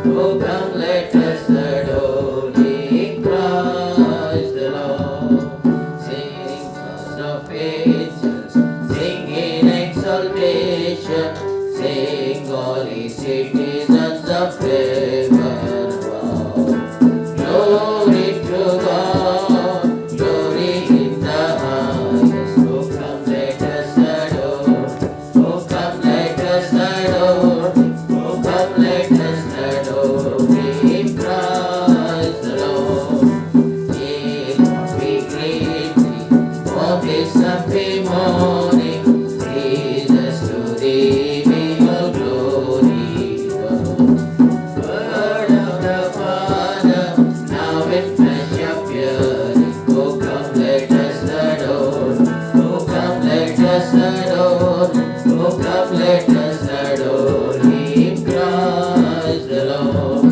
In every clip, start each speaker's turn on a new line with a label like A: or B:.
A: Oh, come, let us adore Thee, Christ the Lord. Sing songs of ages, sing in exaltation, sing all ye citizens of heaven above. Glory to God, glory in the highest. Oh, come, let us adore. Oh, come, let us adore. Oh, come, let us adore Thee, Christ the Lord. Yea, Lord, we greet Thee for this happy morning. Jesus, to Thee be all glory, God. Word of the Father, now in flesh appearing. Oh, come, let us adore. Oh, come, let us adore. Oh, come, let us adore Him, Christ the Lord.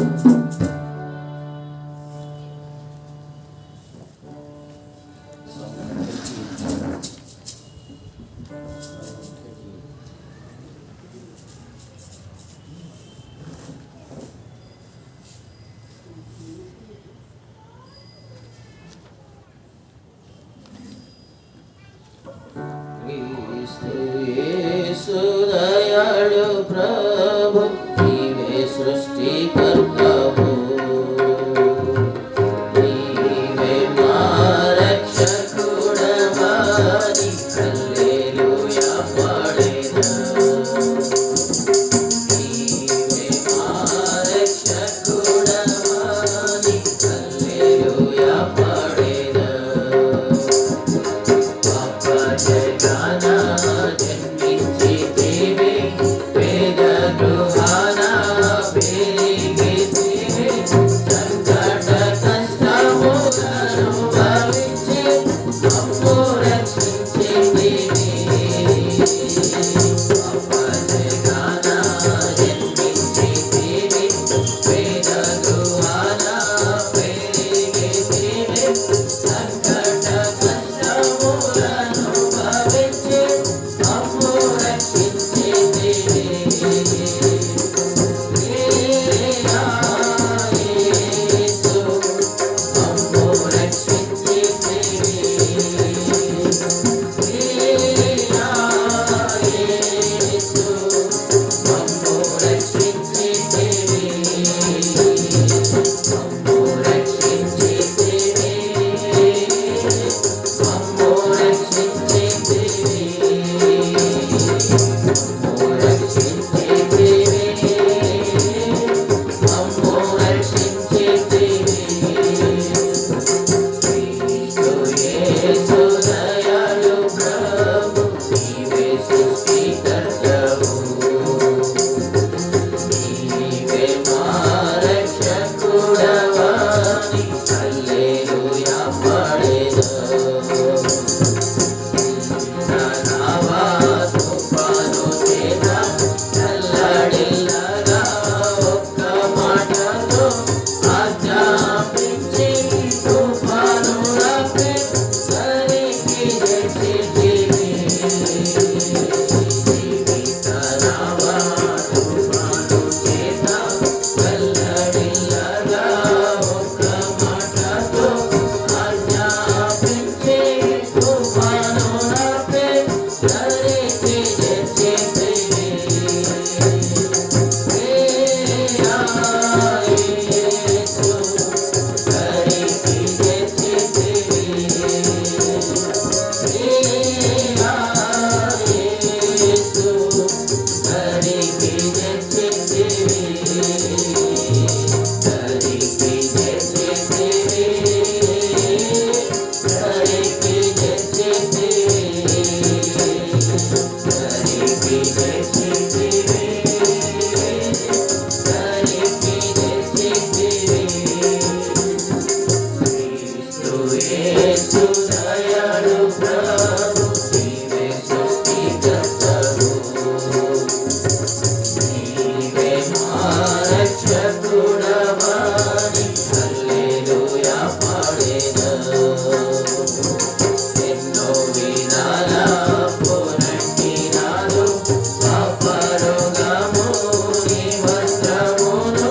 A: क्रिस्तु येसु दयाळु प्रभु नीवे सृष्टिकर्तावु नीवे मा रक्षकुडवानि hallelujah पाडेदनु नीवे मा रक्षकुडवानि hallelujah पाडेदनु पाप जगाना जन्मिंचितिवे वेद गृहाना पेरिगितिवे संकट कष्टमुలను భవించి మమ్ము రక్షించితివి పాప జగానా జన్మించితివి వేద గృహాన పెరిగితివి సంకట కష్టములను భవించి మమ్ము రక్షించితివి ప్రియా యేసు మమ్ము రక్షించితివి ప్రియా యేసు మమ్ము రక్షించితివి మమ్ము రక్షించితివి మమ్ము రక్షించితివి మమ్ము రక్షించితివి మమ్ము రక్షించితివి క్రీస్తు యేసు దయాళు ప్రభు నీవే సృష్టికర్తవు నీవే మా రక్షకుడవాని హల్లెలూయా పాడెదము నానావా తుఫాను చేత చల్లడిల్లగా ఒక్క మాటతో ఆజ్ఞాపించి తుఫానులపై సరికి తెచ్చితివి జీవితనావా తుఫాను చేత చల్లడిల్లగా ఒక్క మాటతో ఆజ్ఞాపించి తుఫానులపై సరికి తెచ్చితివి ప్రియా యేసు సరికి తెచ్చితివి ప్రియా యేసు సరికి తెచ్చితివి సరికి తెచ్చితివి సరికి తెచ్చితివి సరికి తెచ్చితివి సరికి తెచ్చితివి క్రీస్తు యేసు దయాళు ప్రభు నీవే సృష్టికర్తవు నీవే మా రక్షకుడవాని హల్లెలూయా పాడెదము ఎన్నో విధాల పోరాడినారు పాపరోగము నీ వస్త్రమును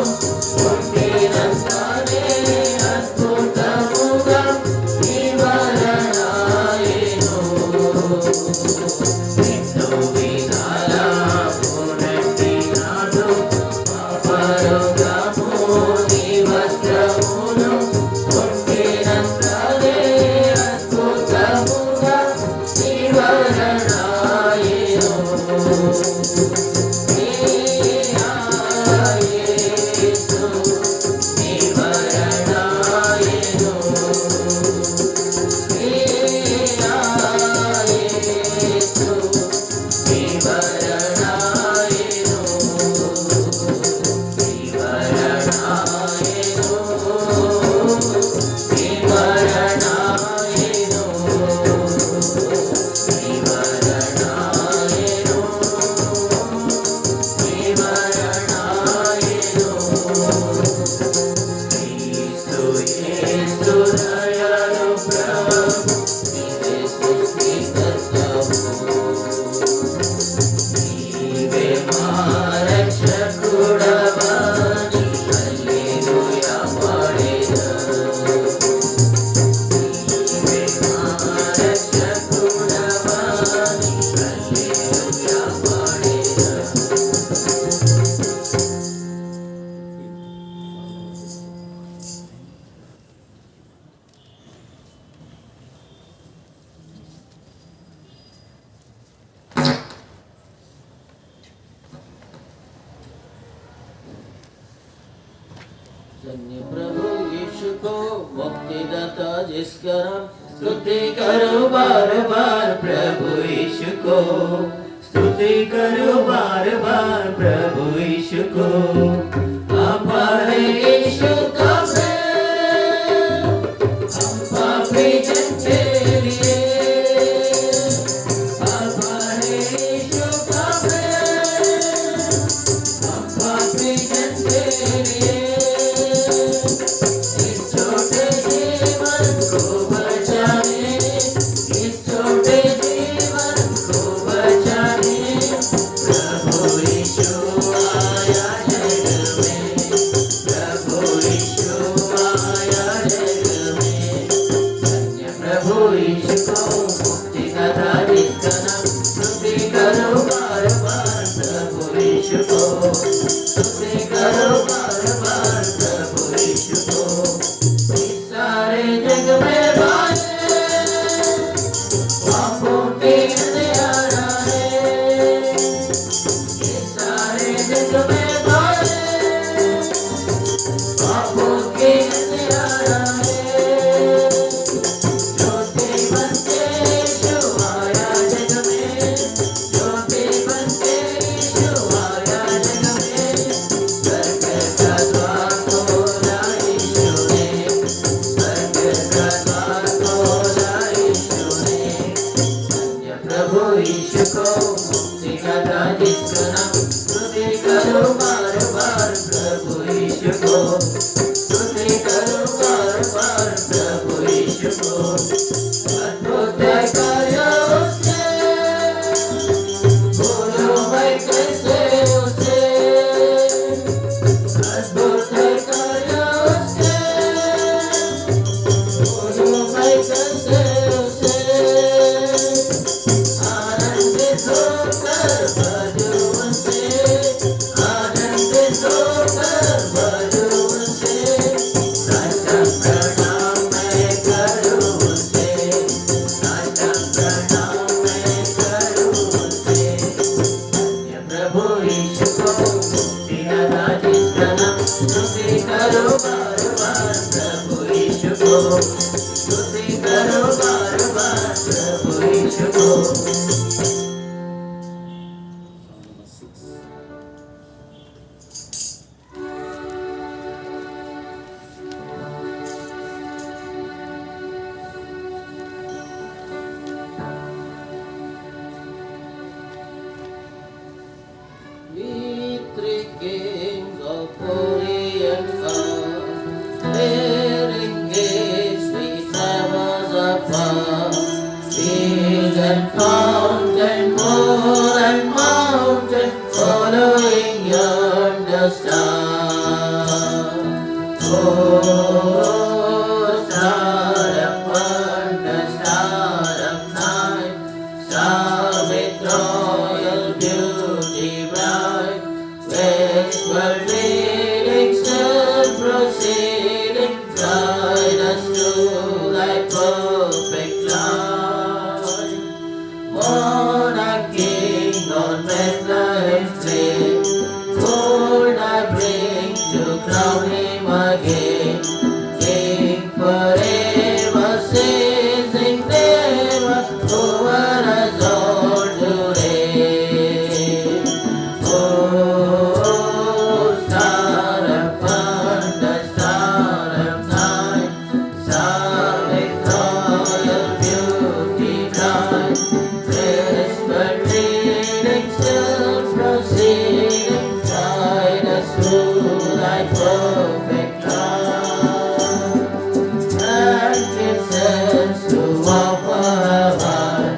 A: धन्य प्रभु यीशु को मुक्तिदाता जिसका नाम, स्तुति करो बार बार प्रभु यीशु को, स्तुति करो बार बार प्रभु यीशु को। आपा है यीशु का प्रेम हम पापी जन के लिए, आपा है यीशु का प्रेम हम पापी जन के लिए। इस छोटे जीवन को बचाने, इस छोटे जीवन को बचाने प्रभु यीशु आया जग में, प्रभु यीशु आया जग में। धन्य प्रभु यीशु को मुक्तिदाता जिसका नाम, स्तुति करो बार बार प्रभु यीशु को, स्तुति करो बार बार प्रभु यीशु को। इस सारे जग में बाजे पापों की अंधियारा है, इस सारे जग में बाजे पापों की अंधियारा है। ज्योति बन के यीशु आया जग में, ज्योति बन के यीशु आया जग में। स्वर्ग का द्वार खोला यीशु ने, स्वर्ग का द्वार खोला यीशु ने। धन्य प्रभु यीशु को मुक्तिदाता जिसका नाम, स्तुति करो बार बार प्रभु यीशु को, स्तुति करो बार बार प्रभु यीशु को। अद्भुत कार्य उसने, बोलो मैं कैसे उसे, अद्भुत कार्य उसने, बोलो मैं कैसे उसे। आनंदित होकर भजो उसे, आनंदित होकर भजो उसे। साष्टांग प्रणाम मैं करूं उसे, साष्टांग प्रणाम मैं करूं उसे। धन्य प्रभु यीशु को मुक्तिदाता जिसका नाम, स्तुति करो बार बार प्रभु यीशु को, स्तुति करो बार बार प्रभु यीशु को। We three kings of Orient are, bearing gates sweet savours afar. Field and fountain, moor and mountain, following yonder star. Oh, star of wonder, star of night, star with royal beauty bright, westward leading, still proceeding, guide us to thy perfect light. Born a king on Bethlehem's plain, gold I bring to crown him again. King forever, ceasing never, over us all to reign. Oh, star of wonder, star of night, star with royal beauty bright, westward leading, still proceeding, guide us through thy perfect light. Frankincense to offer high,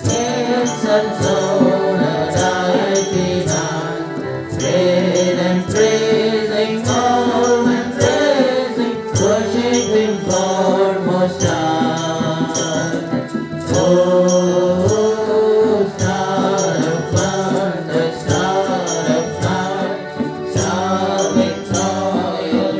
A: incense on a deity nigh, praise and praising, all and praising, worshiping for most high. Oh, star of wonder, star of night, star with royal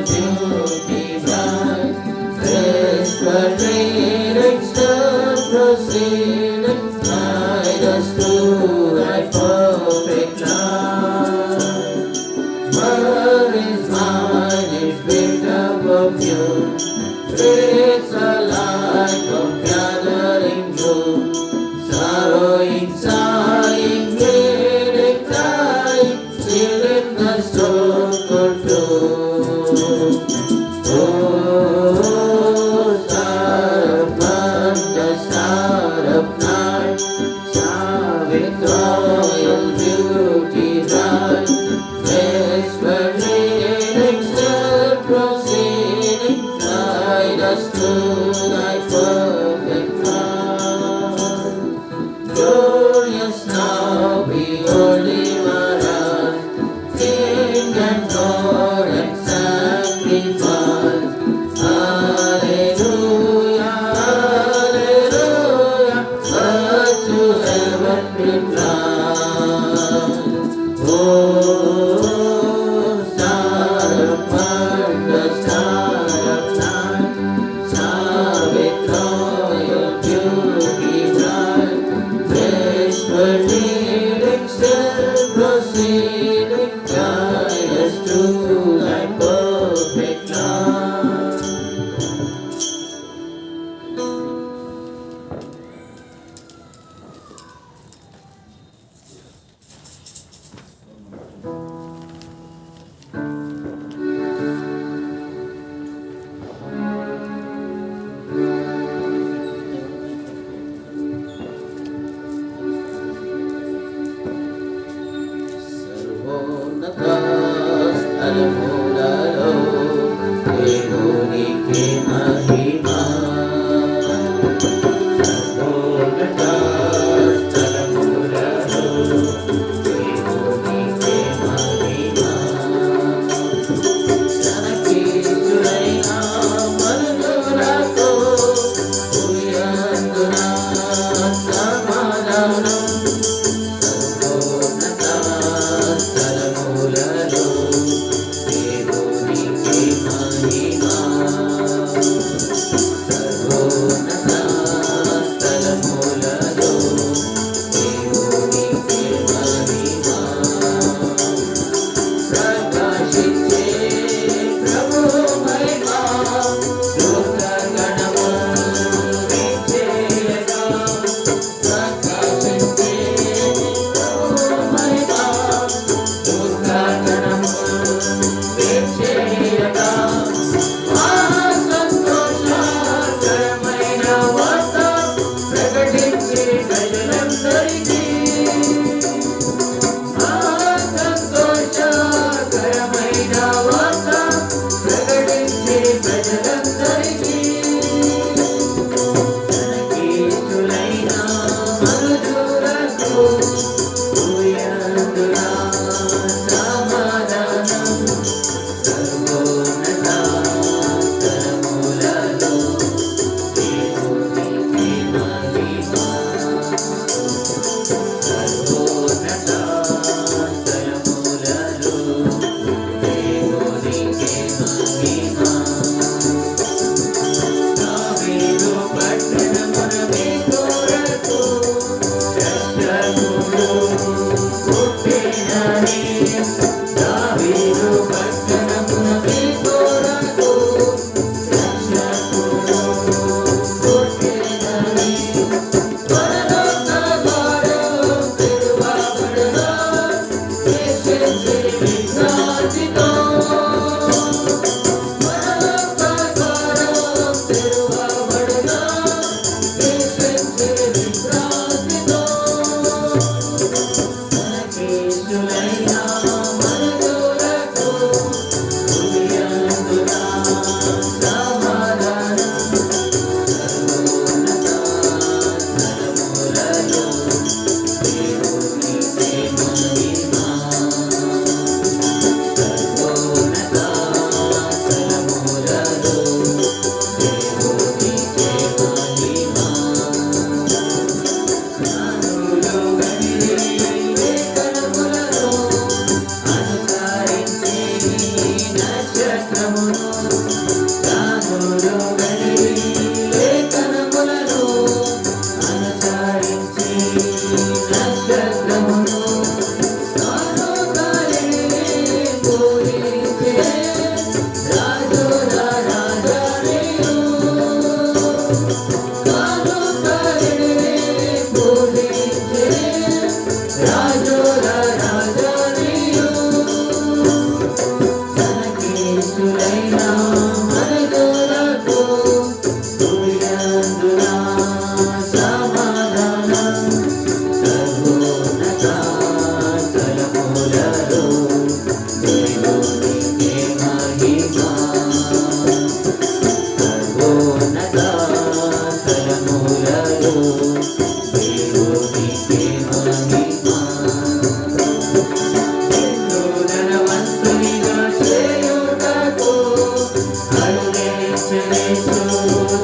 A: Right now.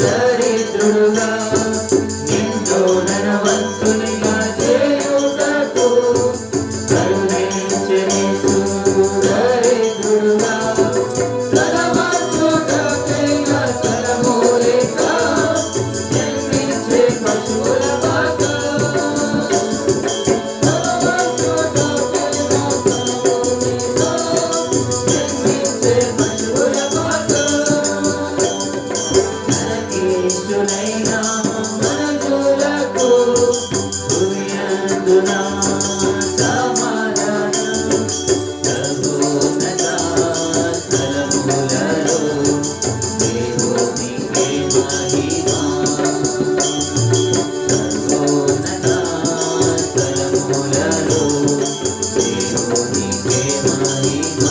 A: దరిద్రుడుగా నిండు ధనవంతునిగా చేయుటకు కరుణించెనేసు దరిద్రుడుగా ధనవంతుడకైనా ధనమూలిక జన్మించే పశువుల పాక జన్మించే పశువుల పాక నరకేశులైన మనుషులకు భూయందున సమాధానం సర్వోన్నత స్థలములలో దేవునికి మహిమ సర్వోన్నత స్థలములలో దేవునికి మహిమ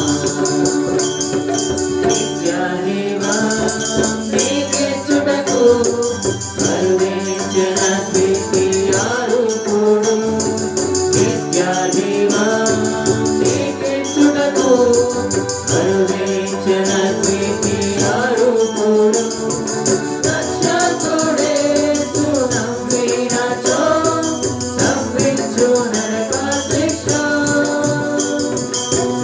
A: నిత్యజీవం నీకిచ్చుటకు కరుణించిన స్థితియారూపుడు నిత్యజీవం నీకిచ్చుటకు కరుణించిన స్థితియారూపుడు రక్షకుడేసు నమ్మినచో తప్పించు నరక శిక్ష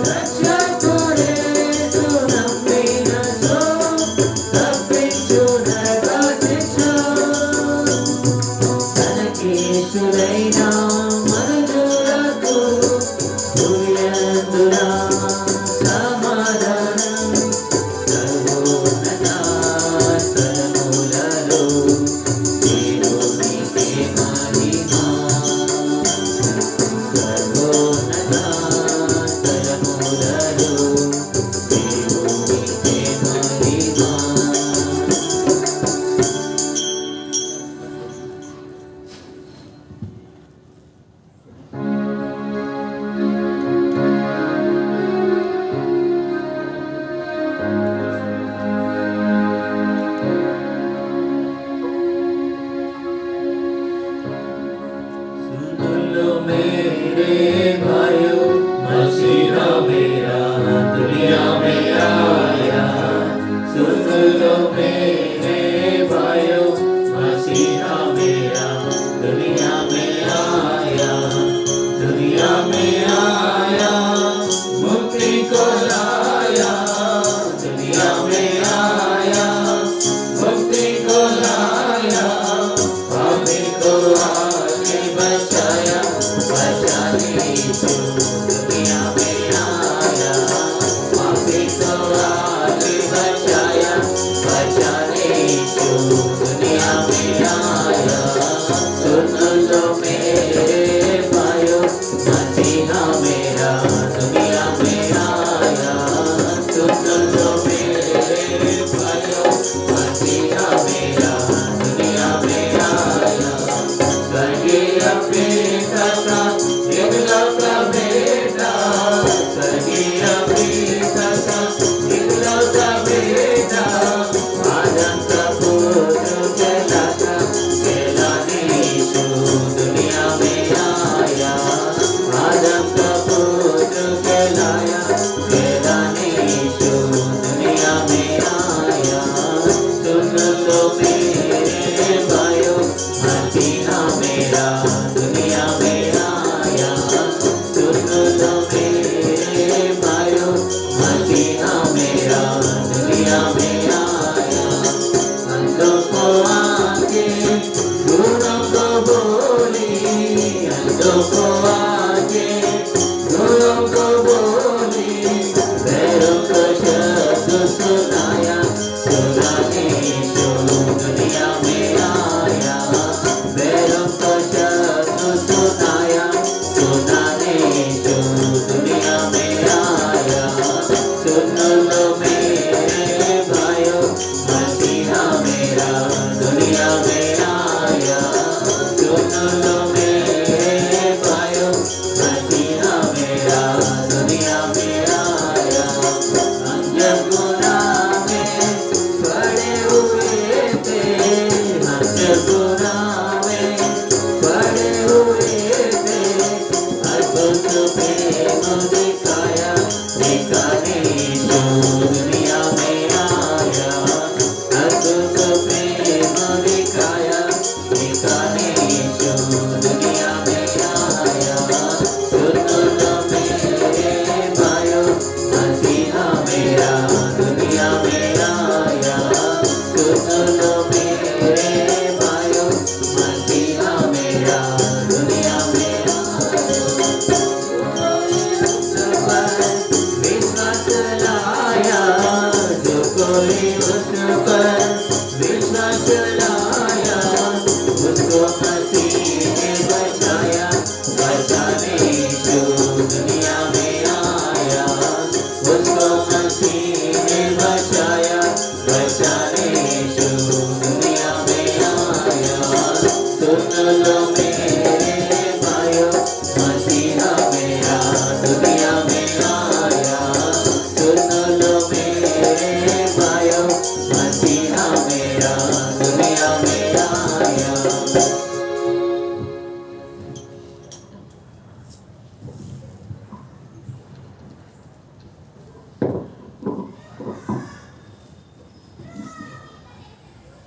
A: రక్షకుడేసు నమ్మినచో తప్పించు నరక శిక్ష తనకేశులైన మనుషులకు భూయందున సమాధానం సర్వోన్నత స్థలములలో దేవునికి మహిమ సర్వోన్నత స్థలములలో దేవునికి మహిమ सुन लो मेरे भाइयों मसीहा मेरा दुनिया में आया सुन लो मेरे भाइयों मसीहा मेरा दुनिया में आया मुक्ति को लाया दुनिया में आया मुक्ति को लाया पापी को आके बचाया बचाने को दुनिया में आया पापी को आके बचाया बचाने को दुनिया में आया सुन लो मेरे भाइयों मसीहा मेरा दुनिया में आया सुन लो मेरे भाइयों मसीहा मेरा दुनिया में आया स्वर्गीय पिता का एकलौता बेटा स्वर्गीय पिता का एकलौता बेटा आदम का पुत्र कहलाता कहलाने यीशु दुनिया में आया आदम का पुत्र कहलाया कहलाने यीशु दुनिया में आया सुन लो मेरे भाइयों मसीहा मेरा दुनिया में आया सुन लो मेरे भाइयों मसीहा मेरा दुनिया में आया अंधों को आंखें गूढ़ों को बोली अंधों को आंखें गूढ़ों को बोली पैरों को शब्द सुनाया सुनाने यीशु दुनिया में आया पैरों को शब्द सुनाया सुनाने यीशु दुनिया में आया सुन लो मेरे भाइयों मसीहा मेरा दुनिया में आया सुन लो मेरे भाइयों मसीहा मेरा दुनिया में आया अंजन गुनाह में पड़े हुए थे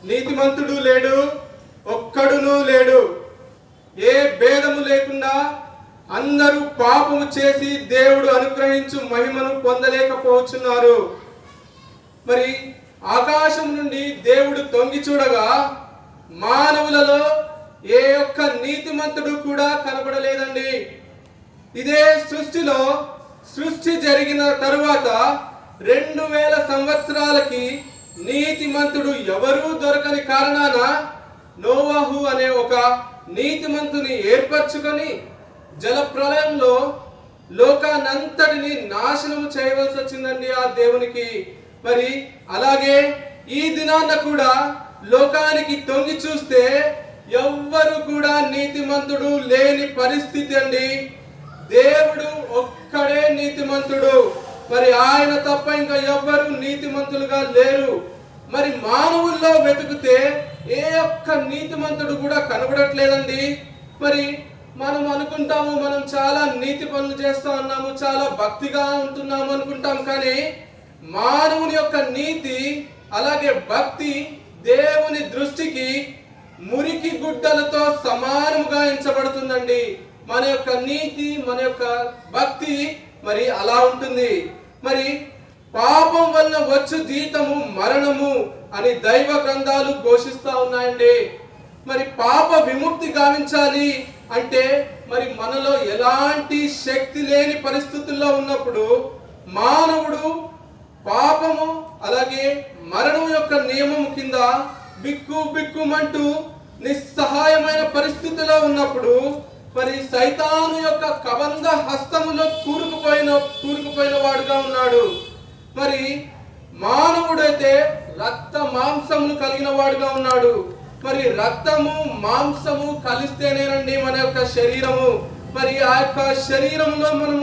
B: నీతిమంతుడు లేడు, ఒక్కడును లేడు. ఏ భేదము లేకుండా అందరూ పాపము చేసి దేవుడు అనుగ్రహించు మహిమను పొందలేకపోతున్నారు. మరి ఆకాశం నుండి దేవుడు తొంగి చూడగా మానవులలో ఏ ఒక్క నీతిమంతుడు కూడా కనబడలేదండి. ఇదే సృష్టిలో సృష్టి జరిగిన తరువాత 2000 సంవత్సరాలకి నీతిమంతుడు ఎవరూ దొరకని కారణాన నోవాహు అనే ఒక నీతిమంతుని ఏర్పరచుకొని జలప్రలయంలో లోకానంతటిని నాశనం చేయవలసి వచ్చిందండి ఆ దేవునికి. మరి అలాగే ఈ దినాన్న కూడా లోకానికి తొంగి చూస్తే ఎవ్వరు కూడా నీతిమంతుడు లేని పరిస్థితి అండి. దేవుడు ఒక్కడే నీతిమంతుడు. మరి ఆయన తప్ప ఇంకా ఎవ్వరు నీతిమంతులుగా లేరు. మరి మానవుల్లో వెతికితే ఏ ఒక్క నీతిమంతుడు కూడా కనబడట్లేదండి. మరి మనం అనుకుంటాము మనం చాలా నీతి పనులు చేస్తా ఉన్నాము, చాలా భక్తిగా ఉంటున్నాము అనుకుంటాం. కానీ మానవుని యొక్క నీతి అలాగే భక్తి దేవుని దృష్టికి మురికి గుడ్డలతో సమానముగా ఎంచబడుతుందండి. మన యొక్క నీతి మన యొక్క భక్తి మరి అలా ఉంటుంది. మరి పాపం వలన వచ్చు జీతము మరణము అని దైవ గ్రంథాలు ఘోషిస్తా ఉన్నాయండి. మరి పాప విముక్తి గావించాలి అంటే మరి మనలో ఎలాంటి శక్తి లేని పరిస్థితుల్లో ఉన్నప్పుడు మానవుడు పాపము అలాగే మరణం యొక్క నియమం కింద బిక్కుమంటూ నిస్సహాయమైన పరిస్థితిలో ఉన్నప్పుడు మరి సైతాను యొక్క కబంధ హస్తములో కూరుకుపోయిన వాడుగా ఉన్నాడు. మరి మానవుడైతే రక్త మాంసములు కలిగిన వాడుగా ఉన్నాడు. మరి రక్తము మాంసము కలిస్తేనేనండి మన యొక్క శరీరము. మరి ఆ యొక్క శరీరంలో మనం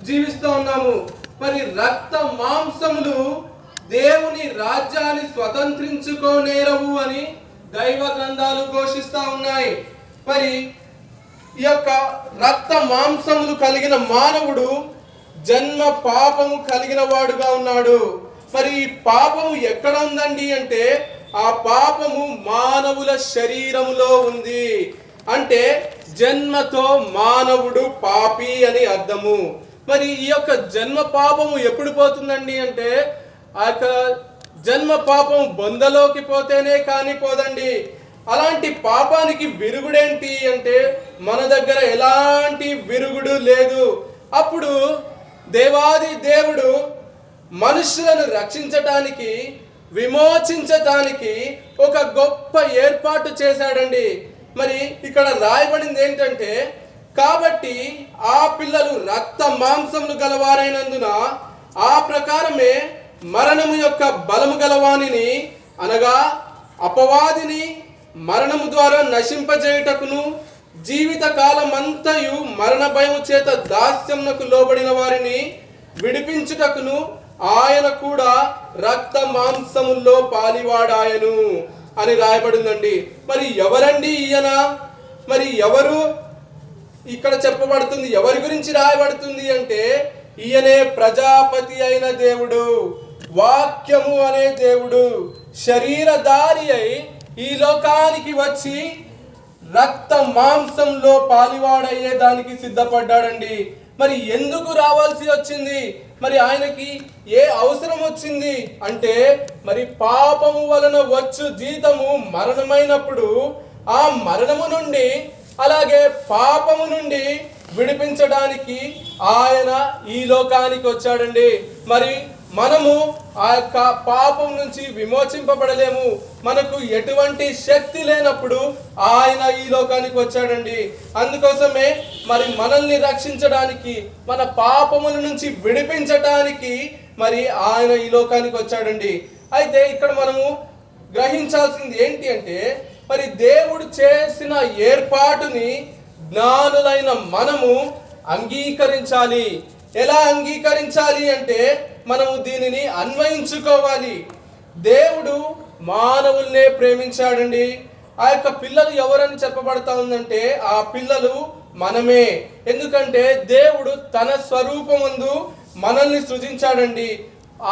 B: జీవిస్తూ ఉన్నాము. మరి రక్త మాంసములు దేవుని రాజ్యాన్ని స్వతంత్రించుకోనేరవు అని దైవ గ్రంథాలు ఘోషిస్తా ఉన్నాయి. మరి ఈ యొక్క రక్త మాంసములు కలిగిన మానవుడు జన్మ పాపము కలిగిన వాడుగా ఉన్నాడు. మరి ఈ పాపము ఎక్కడ ఉందండి అంటే ఆ పాపము మానవుల శరీరములో ఉంది. అంటే జన్మతో మానవుడు పాపి అని అర్థము. మరి ఈ యొక్క జన్మ పాపము ఎప్పుడు పోతుందండి అంటే ఆ యొక్క జన్మ పాపం బొందలోకి పోతేనే కానీ పోదండి. అలాంటి పాపానికి విరుగుడేంటి అంటే మన దగ్గర ఎలాంటి విరుగుడు లేదు. అప్పుడు దేవాది దేవుడు మనుషులను రక్షించటానికి విమోచించటానికి ఒక గొప్ప ఏర్పాటు చేశాడండి. మరి ఇక్కడ రాయబడింది ఏంటంటే కాబట్టి ఆ పిల్లలు రక్త మాంసములు గలవారైనందున ఆ ప్రకారమే మరణము యొక్క బలము గలవానిని అనగా అపవాదిని మరణము ద్వారా నశింపజేయుటకును జీవిత కాలమంతయు మరణ భయము చేత దాస్యమునకు లోబడిన వారిని విడిపించుటకును ఆయన కూడా రక్త మాంసముల్లో పాలివాడాయను అని రాయబడిందండి. మరి ఎవరండి ఈయన? మరి ఎవరు ఇక్కడ చెప్పబడుతుంది? ఎవరి గురించి రాయబడుతుంది అంటే ఈయనే ప్రజాపతి అయిన దేవుడు, వాక్యము అనే దేవుడు శరీరధారి అయి ఈ లోకానికి వచ్చి రక్త మాంసంలో పాలివాడయ్యే దానికి సిద్ధపడ్డాడండి. మరి ఎందుకు రావాల్సి వచ్చింది? మరి ఆయనకి ఏ అవసరం వచ్చింది అంటే మరి పాపము వలన వచ్చు జీతము మరణమైనప్పుడు ఆ మరణము నుండి అలాగే పాపము నుండి విడిపించడానికి ఆయన ఈ లోకానికి వచ్చాడండి. మరి మనము ఆ యొక్క పాపం నుంచి విమోచింపబడలేము. మనకు ఎటువంటి శక్తి లేనప్పుడు ఆయన ఈ లోకానికి వచ్చాడండి. అందుకోసమే మరి మనల్ని రక్షించడానికి, మన పాపముల నుంచి విడిపించడానికి మరి ఆయన ఈ లోకానికి వచ్చాడండి. అయితే ఇక్కడ మనము గ్రహించాల్సింది ఏంటి అంటే మరి దేవుడు చేసిన ఏర్పాటుని జ్ఞానులైన మనము అంగీకరించాలి. ఎలా అంగీకరించాలి అంటే మనము దీనిని అన్వయించుకోవాలి. దేవుడు మానవుల్నే ప్రేమించాడండి. ఆ యొక్క పిల్లలు ఎవరని చెప్పబడతా ఉందంటే ఆ పిల్లలు మనమే. ఎందుకంటే దేవుడు తన స్వరూపమందు మనల్ని సృజించాడండి.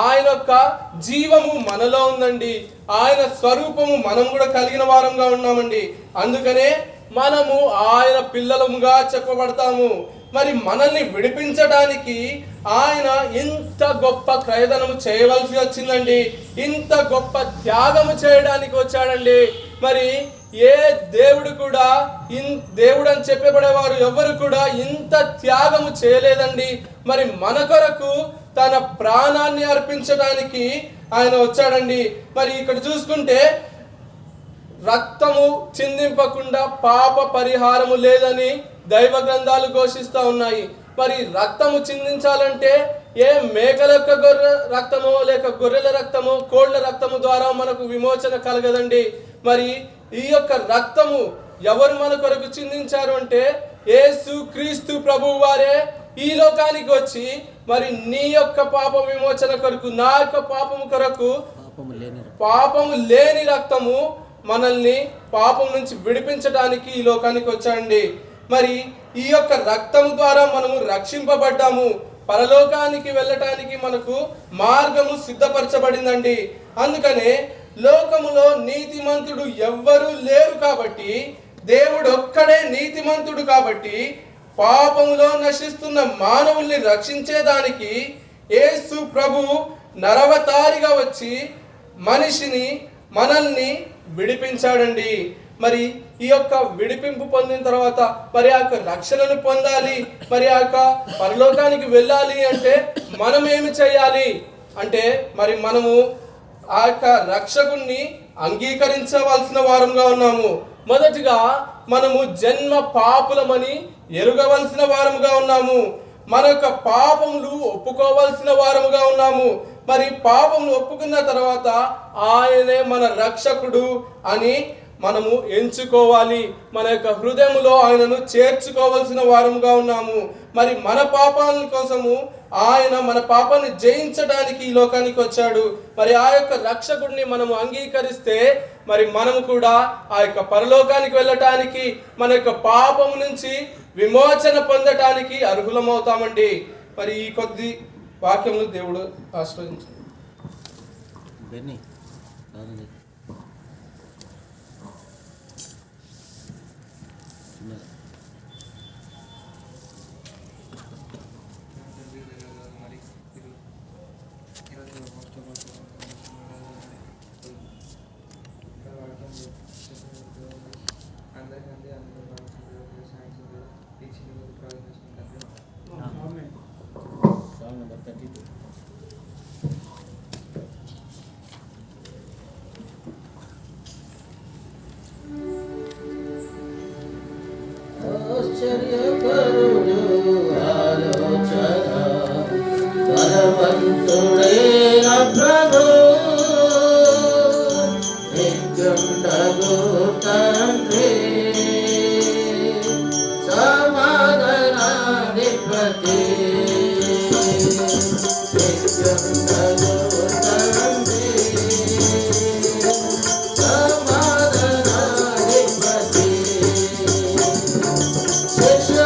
B: ఆయన యొక్క జీవము మనలో ఉందండి. ఆయన స్వరూపము మనం కూడా కలిగిన వారంగా ఉన్నామండి. అందుకనే మనము ఆయన పిల్లలముగా చెప్పబడతాము. మరి మనల్ని విడిపించడానికి ఆయన ఇంత గొప్ప క్రయధనము చేయవలసి వచ్చిందండి. ఇంత గొప్ప త్యాగము చేయడానికి వచ్చాడండి. మరి ఏ దేవుడు కూడా దేవుడు అని చెప్పబడేవారు ఎవరు కూడా ఇంత త్యాగము చేయలేదండి. మరి మన కొరకు తన ప్రాణాన్ని అర్పించడానికి ఆయన వచ్చాడండి. మరి ఇక్కడ చూసుకుంటే రక్తము చిందింపకుండా పాప పరిహారము లేదని దైవ గ్రంథాలు ఘోషిస్తూ ఉన్నాయి. మరి రక్తము చిందించాలంటే ఏ మేకల యొక్క రక్తమో లేక గొర్రెల రక్తమో కోళ్ల రక్తము ద్వారా మనకు విమోచన కలగదండి. మరి ఈ యొక్క రక్తము ఎవరు మన కొరకు చిందించారు అంటే యేసు క్రీస్తు ప్రభువు వారే ఈ లోకానికి వచ్చి మరి నీ యొక్క పాప విమోచన కొరకు, నా యొక్క పాపము కొరకు పాపము లేని రక్తము మనల్ని పాపం నుంచి విడిపించడానికి ఈ లోకానికి వచ్చాడండి. మరి ఈ యొక్క రక్తము ద్వారా మనము రక్షింపబడ్డాము. పరలోకానికి వెళ్ళటానికి మనకు మార్గము సిద్ధపరచబడిందండి. అందుకనే లోకములో నీతిమంతుడు ఎవ్వరూ లేరు కాబట్టి, దేవుడు ఒక్కడే నీతిమంతుడు కాబట్టి పాపములో నశిస్తున్న మానవుల్ని రక్షించేదానికి యేసు ప్రభు నరవతారిగా వచ్చి మనల్ని విడిపించాడండి. మరి ఈ యొక్క విడిపింపు పొందిన తర్వాత మరి ఆ యొక్క రక్షణను పొందాలి, మరి ఆ యొక్క పరలోకానికి వెళ్ళాలి అంటే మనం ఏమి చేయాలి అంటే మరి మనము ఆ యొక్క రక్షకుణ్ణి అంగీకరించవలసిన వారంగా ఉన్నాము. మొదటిగా మనము జన్మ పాపులమని ఎరుగవలసిన వారముగా ఉన్నాము. మన యొక్క పాపములు ఒప్పుకోవలసిన వారముగా ఉన్నాము. మరి పాపములు ఒప్పుకున్న తర్వాత ఆయనే మన రక్షకుడు అని మనము ఎంచుకోవాలి. మన యొక్క హృదయములో ఆయనను చేర్చుకోవలసిన వారముగా ఉన్నాము. మరి మన పాపాల కోసము ఆయన మన పాపాన్ని జయించడానికి ఈ లోకానికి వచ్చాడు. మరి ఆ యొక్క రక్షకుడిని మనము అంగీకరిస్తే మరి మనము కూడా ఆ యొక్క పరలోకానికి వెళ్ళటానికి, మన యొక్క పాపము నుంచి విమోచన పొందటానికి అర్హులమవుతామండి. మరి ఈ కొద్ది వాక్యములు దేవుడు ఆశీర్వదించాడు.
A: Psalm number 32. ఆశ్చర్యకరుడు ఆలోచన బలవంతుడైన ప్రభు నిత్యుండగు తండ్రి సమాధానాధిపతి నిత్యుండగు తండ్రి సమాధానాధిపతి శిష్య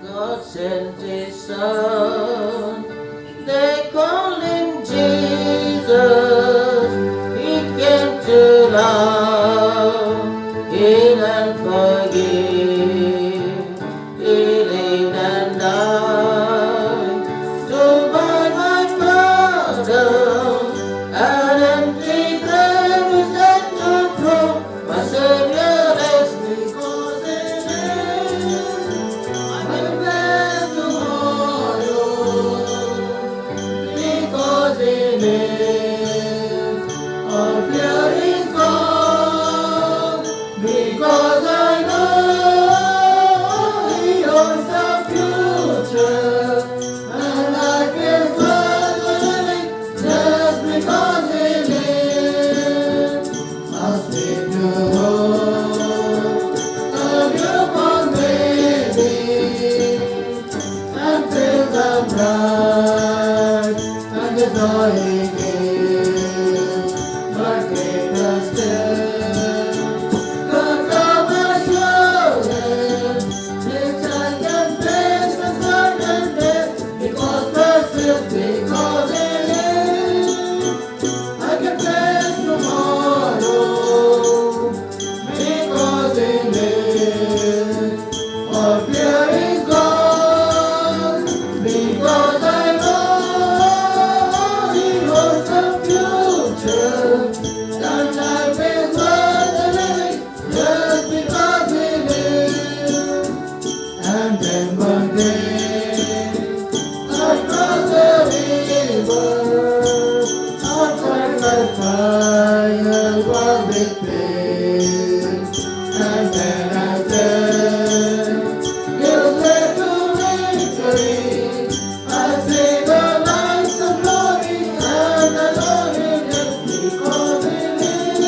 A: God sent His Son. They call Him Jesus. He came to love, heal and forgive. He lived and died to buy my pardon. An empty grave is that to prove my Savior lives, because in Him I will bear tomorrow, because in Him all fear is gone. with pain, and then I turn, you led to victory. I see the lights of glory, and the Lord will let me call it in.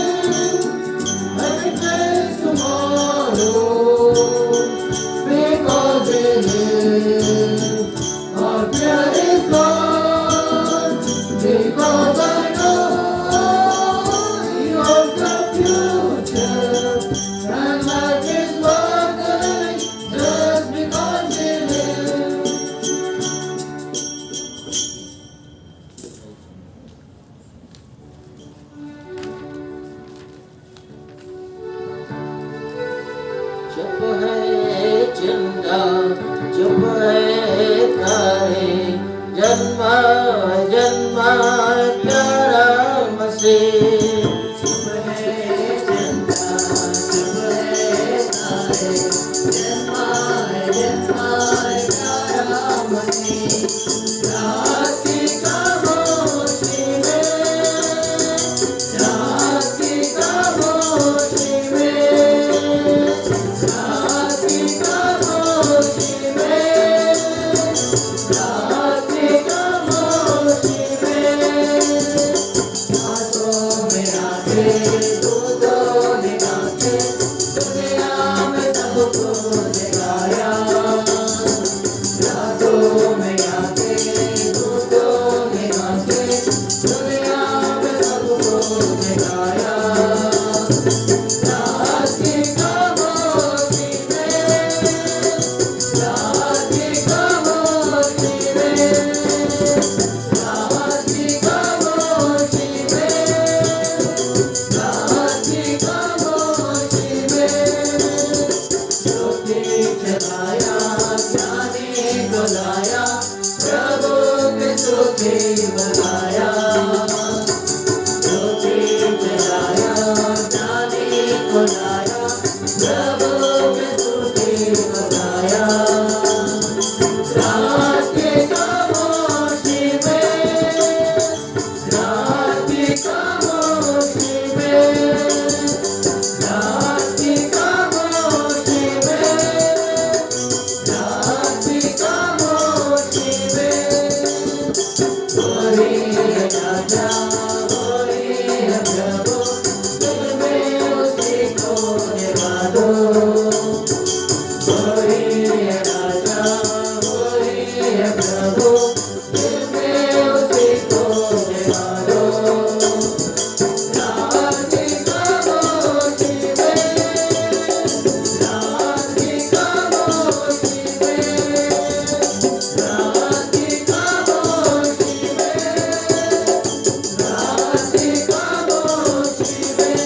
A: I can face tomorrow, because it is. All fear is gone, because I know He owns the future, and life is worth the living just because He lives. चुप है जिंदा, चुप है तारे, जन्मा जन्मा प्यारा मसीह। चुप है जिंदा, चुप है तारे, जन्मा जन्मा प्यारा मसीह। रात की खामोशी में, रात की खामोशी में, रात की खामोशी में, रात की खामोशी में, आंखों में आंखें, दूधों में आंखें, दुनिया में सबको जगाया। रातों में आंखें, दूधों में आंखें, दुनिया में सबको जगाया। रात की खामोशी में, रात की खामोशी में, रात की खामोशी में, रात की खामोशी में, ज्योति जलाया, ज्ञानी बुलाया, प्रभु के स्तुति बुलाया। ज्योति जलाया, ज्ञानी बुलाया, प्रभु के स्तुति बुलाया। रात की खामोशी में, रात की खामोशी में, रात की खामोशी में, रात की खामोशी में, गोरी है राजा, गोरी है प्रभु, दिल में उसी को जगा दो। गोरी है राजा, गोरी है प्रभु, दिल में उसी को जगा दो। रात की खामोशी में, रात की खामोशी में, रात की खामोशी में, रात की खामोशी में।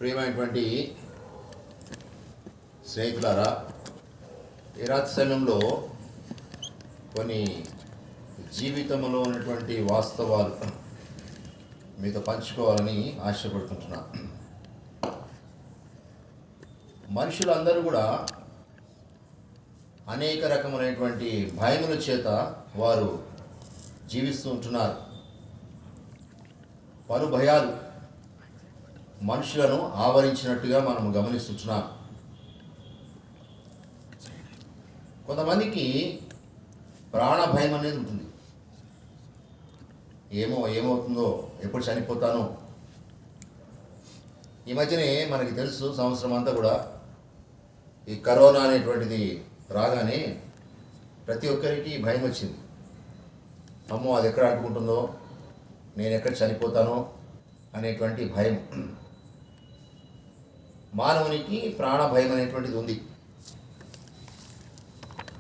C: ప్రియమైనటువంటి స్నేహితులారా, ఈ రాత్రి సమయంలో కొన్ని జీవితంలో ఉన్నటువంటి వాస్తవాలు మీతో పంచుకోవాలని ఆశపడుతుంటున్నా. మనుషులందరూ కూడా అనేక రకములైనటువంటి భయముల చేత వారు జీవిస్తూ ఉంటున్నారు. పలు భయాలు మనుషులను ఆవరించినట్టుగా మనం గమనిస్తున్నాం. కొంతమందికి ప్రాణ భయం అనేది ఉంటుంది. ఏమవుతుందో, ఎప్పుడు చనిపోతానో. ఈ మధ్యనే మనకి తెలుసు, సంవత్సరం అంతా కూడా ఈ కరోనా అనేటువంటిది రాగానే ప్రతి ఒక్కరికి భయం వచ్చింది. అమ్మో, అది ఎక్కడ అంటుకుంటుందో, నేను ఎక్కడ చనిపోతానో అనేటువంటి భయం. మానవునికి ప్రాణ భయం అనేటువంటిది ఉంది.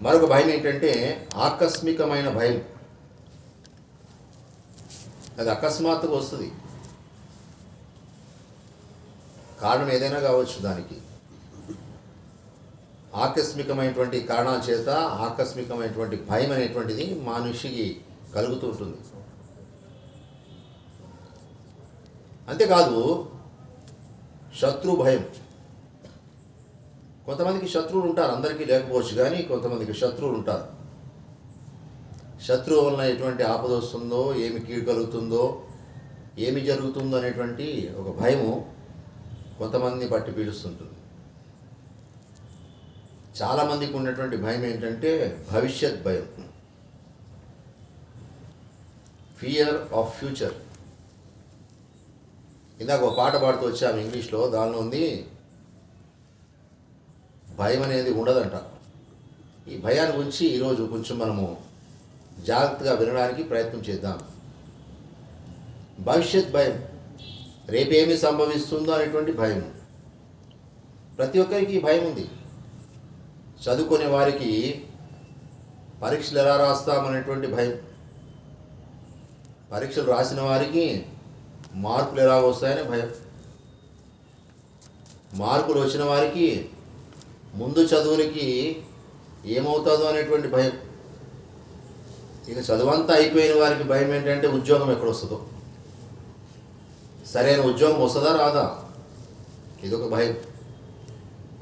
C: మరొక భయం ఏంటంటే ఆకస్మికమైన భయం. అది అకస్మాత్తుగా వస్తుంది. కారణం ఏదైనా కావచ్చు దానికి. ఆకస్మికమైనటువంటి కారణాల చేత ఆకస్మికమైనటువంటి భయం అనేటువంటిది మనిషికి కలుగుతూ ఉంటుంది. అంతేకాదు శత్రు భయం. కొంతమందికి శత్రువులు ఉంటారు, అందరికీ లేకపోవచ్చు, కానీ కొంతమందికి శత్రువులు ఉంటారు. శత్రువు వలన ఎటువంటి ఆపద వస్తుందో, ఏమి కీడు కలుగుతుందో, ఏమి జరుగుతుందో అనేటువంటి ఒక భయము కొంతమందిని పట్టి పీడిస్తుంటుంది. చాలామందికి ఉన్నటువంటి భయం ఏంటంటే భవిష్యత్ భయం, ఫియర్ ఆఫ్ ఫ్యూచర్. ఇందాక ఒక పాట పాడుతూ వచ్చాము ఇంగ్లీష్లో, దానిలో ఉంది భయం అనేది ఉండదంట. ఈ భయాన్ని గురించి ఈరోజు కొంచెం మనము జాగ్రత్తగా వినడానికి ప్రయత్నం చేద్దాం. భవిష్యత్ భయం, రేపేమి సంభవిస్తుందో అనేటువంటి భయం. ప్రతి ఒక్కరికి భయం ఉంది. చదువుకునే వారికి పరీక్షలు ఎలా రాస్తామనేటువంటి భయం, పరీక్షలు రాసిన వారికి మార్కులు ఎలా వస్తాయనే భయం, మార్కులు వచ్చిన వారికి ముందు చదువులకి ఏమవుతుందో అనేటువంటి భయం. ఇక చదువంతా అయిపోయిన వారికి భయం ఏంటంటే ఉద్యోగం ఎక్కడ వస్తుందో, సరైన ఉద్యోగం వస్తుందా రాదా, ఇదొక భయం.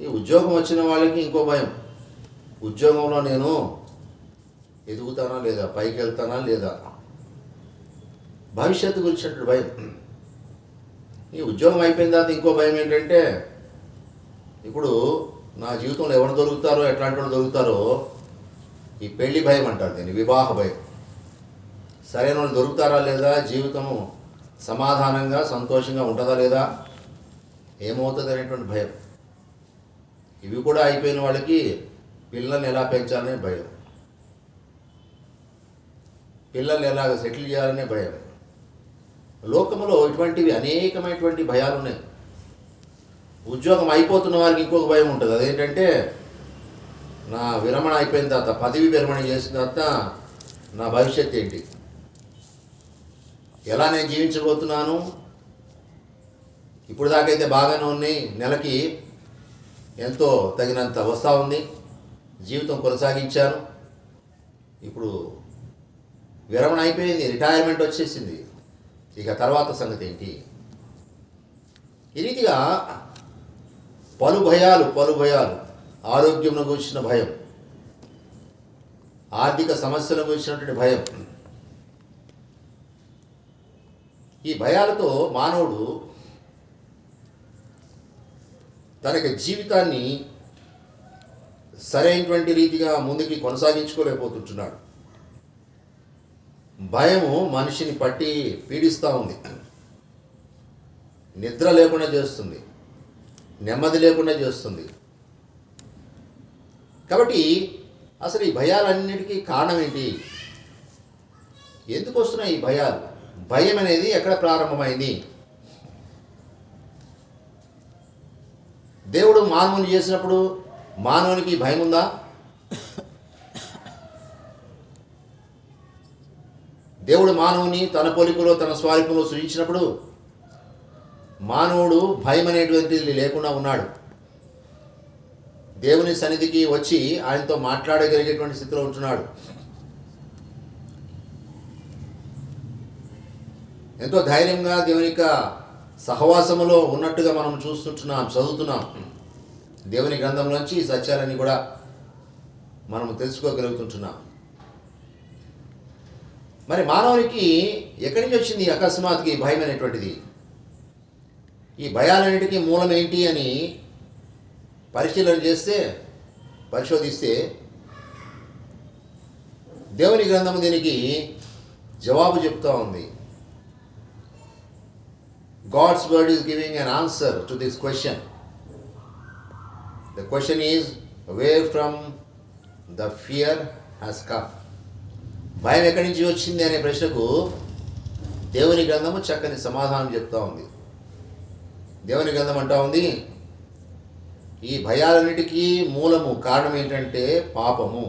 C: ఈ ఉద్యోగం వచ్చిన వాళ్ళకి ఇంకో భయం, ఉద్యోగంలో నేను ఎదుగుతానా లేదా, పైకి వెళ్తానా లేదా, భవిష్యత్తు గురించినటువంటి భయం. ఈ ఉద్యోగం అయిపోయిన తర్వాత ఇంకో భయం ఏంటంటే, ఇప్పుడు నా జీవితంలో ఎవరు దొరుకుతారో, ఎట్లాంటి వాళ్ళు దొరుకుతారో, ఈ పెళ్లి భయం అంటారు దీన్ని, వివాహ భయం. సరైన వాళ్ళు దొరుకుతారా లేదా, జీవితము సమాధానంగా సంతోషంగా ఉంటుందా లేదా, ఏమవుతుంది అనేటువంటి భయం. ఇవి కూడా అయిపోయిన వాళ్ళకి పిల్లల్ని ఎలా పెంచాలనే భయం, పిల్లల్ని ఎలాగ సెటిల్ చేయాలనే భయం. లోకంలో ఇటువంటివి అనేకమైనటువంటి భయాలు ఉన్నాయి. ఉద్యోగం అయిపోతున్న వారికి ఇంకొక భయం ఉంటుంది, అదేంటంటే నా విరమణ అయిపోయిన తర్వాత, పదవి విరమణ చేసిన తర్వాత నా భవిష్యత్తు ఏంటి, ఎలా నేను జీవించబోతున్నాను. ఇప్పుడు దాకైతే బాగానే ఉన్నాయి, నెలకి ఎంతో తగినంత వస్తూ ఉంది, జీవితం కొనసాగించాను. ఇప్పుడు విరమణ అయిపోయింది, రిటైర్మెంట్ వచ్చేసింది, ఇక తర్వాత సంగతి ఏంటి. ఈ రీతిగా పలు భయాలు, ఆరోగ్యంను గురించిన భయం, ఆర్థిక సమస్యల గురించినటువంటి భయం. ఈ భయాలతో మానవుడు తనకి జీవితాన్ని సరైనటువంటి రీతిగా ముందుకి కొనసాగించుకోలేకపోతుంటున్నాడు. భయము మనిషిని పట్టి పీడిస్తూ ఉంది, నిద్ర లేకుండా చేస్తుంది, నెమ్మది లేకుండా చేస్తుంది. కాబట్టి అసలు ఈ భయాలన్నిటికీ కారణం ఏంటి, ఎందుకు వస్తున్నాయి ఈ భయాలు, భయం అనేది ఎక్కడ ప్రారంభమైంది. దేవుడు మానవుని చేసినప్పుడు మానవునికి భయం ఉందా? దేవుడు మానవుని తన పోలికలో తన స్వరూపంలో సృజించినప్పుడు మానవుడు భయం అనేటువంటిది లేకుండా ఉన్నాడు. దేవుని సన్నిధికి వచ్చి ఆయనతో మాట్లాడగలిగేటువంటి స్థితిలో ఉంటున్నాడు. ఎంతో ధైర్యంగా దేవుని యొక్క సహవాసములో ఉన్నట్టుగా మనం చూస్తుంటున్నాం, చదువుతున్నాం. దేవుని గ్రంథంలోంచి ఈ సత్యాలన్నీ కూడా మనం తెలుసుకోగలుగుతుంటున్నాం. మరి మానవునికి ఎక్కడి నుంచి వచ్చింది అకస్మాత్తుగా ఈ భయం అనేటువంటిది? ఈ భయాలన్నిటికీ మూలం ఏంటి అని పరిశోధిస్తే దేవుని గ్రంథం దీనికి జవాబు చెప్తా ఉంది. God's word is giving an answer to this question. The question is, where from the fear has come? భయం ఎక్కడి నుంచి వచ్చింది అనే ప్రశ్నకు దేవుని గ్రంథము చక్కని సమాధానం చెప్తా ఉంది. దేవుని గ్రంథం అంటా ఉంది, ఈ భయాలన్నిటికీ మూలము కారణం ఏంటంటే పాపము.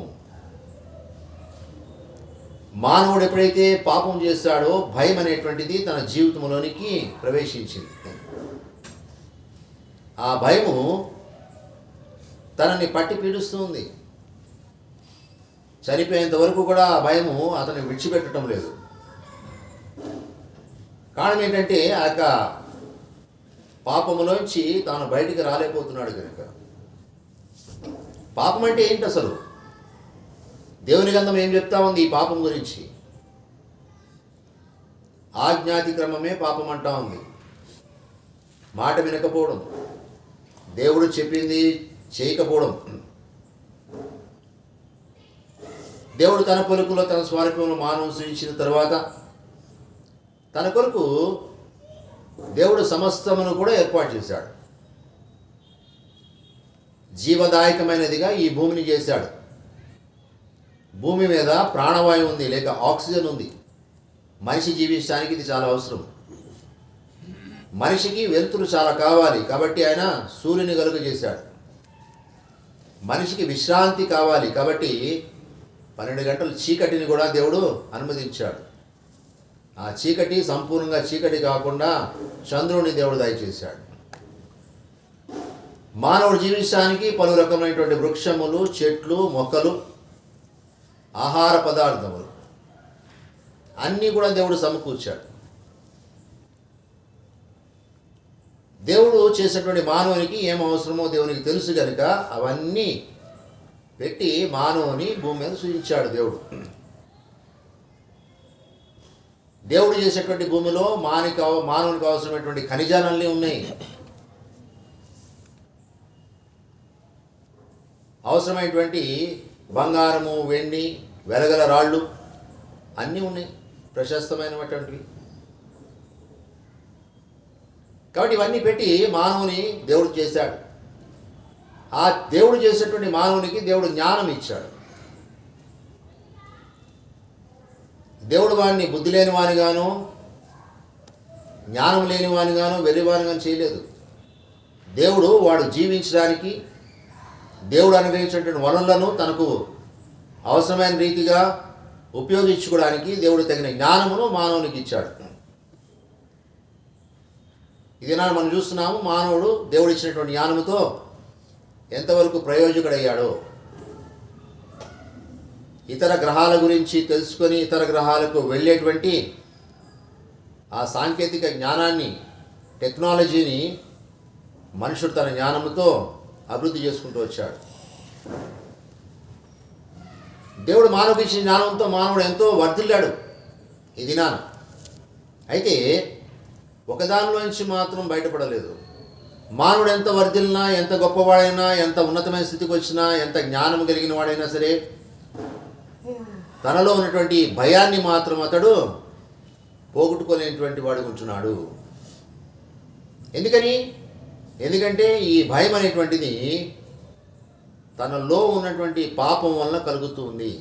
C: మానవుడు ఎప్పుడైతే పాపం చేస్తాడో భయం అనేటువంటిది తన జీవితంలోనికి ప్రవేశించింది. ఆ భయము తనని పట్టి పీడిస్తుంది. చనిపోయేంత వరకు కూడా ఆ భయము అతన్ని విడిచిపెట్టడం లేదు. కారణం ఏంటంటే ఆ యొక్క పాపములోంచి తాను బయటికి రాలేకపోతున్నాడు కనుక. పాపం అంటే ఏంటి అసలు? దేవుని గ్రంథం ఏం చెప్తా ఉంది ఈ పాపం గురించి? ఆజ్ఞాతిక్రమమే పాపం అంటా ఉంది. మాట వినకపోవడం, దేవుడు చెప్పింది చేయకపోవడం, దేవుడు తన పలుకులో తన స్వరూపంలో మానవం సృష్టించిన తర్వాత తన కొరకు దేవుడు సమస్తమును కూడా ఏర్పాటు చేశాడు. జీవదాయకమైనదిగా ఈ భూమిని చేశాడు. భూమి మీద ప్రాణవాయువు ఉంది, లేక ఆక్సిజన్ ఉంది. మనిషి జీవించడానికి ఇది చాలా అవసరం. మనిషికి వెలుతురు చాలా కావాలి కాబట్టి ఆయన సూర్యుని కలుగజేశాడు. మనిషికి విశ్రాంతి కావాలి కాబట్టి 12 గంటలు చీకటిని కూడా దేవుడు అనుమతించాడు. ఆ చీకటి సంపూర్ణంగా చీకటి కాకుండా చంద్రుని దేవుడు దయచేశాడు. మానవుడు జీవించడానికి పలు రకమైనటువంటి వృక్షములు, చెట్లు, మొక్కలు, ఆహార పదార్థములు అన్నీ కూడా దేవుడు సమకూర్చాడు. దేవుడు చేసేటువంటి మానవునికి ఏం అవసరమో దేవునికి తెలుసు కనుక అవన్నీ పెట్టి మానవుని భూమి మీద సృజించాడు దేవుడు. దేవుడు చేసేటువంటి భూమిలో మానవునికి అవసరమైనటువంటి ఖనిజాలన్నీ ఉన్నాయి. అవసరమైనటువంటి బంగారము, వెండి, వెలగల రాళ్ళు అన్నీ ఉన్నాయి, ప్రశస్తమైనటువంటివి. కాబట్టి ఇవన్నీ పెట్టి మానవుని దేవుడు చేశాడు. ఆ దేవుడు చేసేటువంటి మానవునికి దేవుడు జ్ఞానం ఇచ్చాడు. దేవుడు వాడిని బుద్ధి లేని వానిగాను, జ్ఞానం లేని వానిగాను, వెర్రివానిగాను చేయలేదు. దేవుడు వాడు జీవించడానికి దేవుడు అనుగ్రహించినటువంటి వనరులను తనకు అవసరమైన రీతిగా ఉపయోగించుకోవడానికి దేవుడు తగిన జ్ఞానమును మానవునికి ఇచ్చాడు. ఇది మనం చూస్తున్నాము. మానవుడు దేవుడు ఇచ్చినటువంటి జ్ఞానముతో ఎంతవరకు ప్రయోజకుడయ్యాడో, ఇతర గ్రహాల గురించి తెలుసుకొని ఇతర గ్రహాలకు వెళ్ళేటువంటి ఆ సాంకేతిక జ్ఞానాన్ని, టెక్నాలజీని మనుషుడు తన జ్ఞానముతో అభివృద్ధి చేసుకుంటూ వచ్చాడు. దేవుడు మానవుడికి ఇచ్చిన జ్ఞానంతో మానవుడు ఎంతో వర్ధిల్లాడు ఈ దినాన. అయితే ఒకదానిలోంచి మాత్రం బయటపడలేదు. మానవుడు ఎంత వర్ధిల్లినా, ఎంత గొప్పవాడైనా, ఎంత ఉన్నతమైన స్థితికి వచ్చినా, ఎంత జ్ఞానం కలిగిన వాడైనా సరే తనలో ఉన్నటువంటి భయాన్ని మాత్రం అతడు పోగొట్టుకోలేనటువంటి వాడు ఉంటున్నాడు. ఎందుకంటే ఈ భయం అనేటువంటిది తనలో ఉన్నటువంటి పాపం వలన కలుగుతూ ఉంది.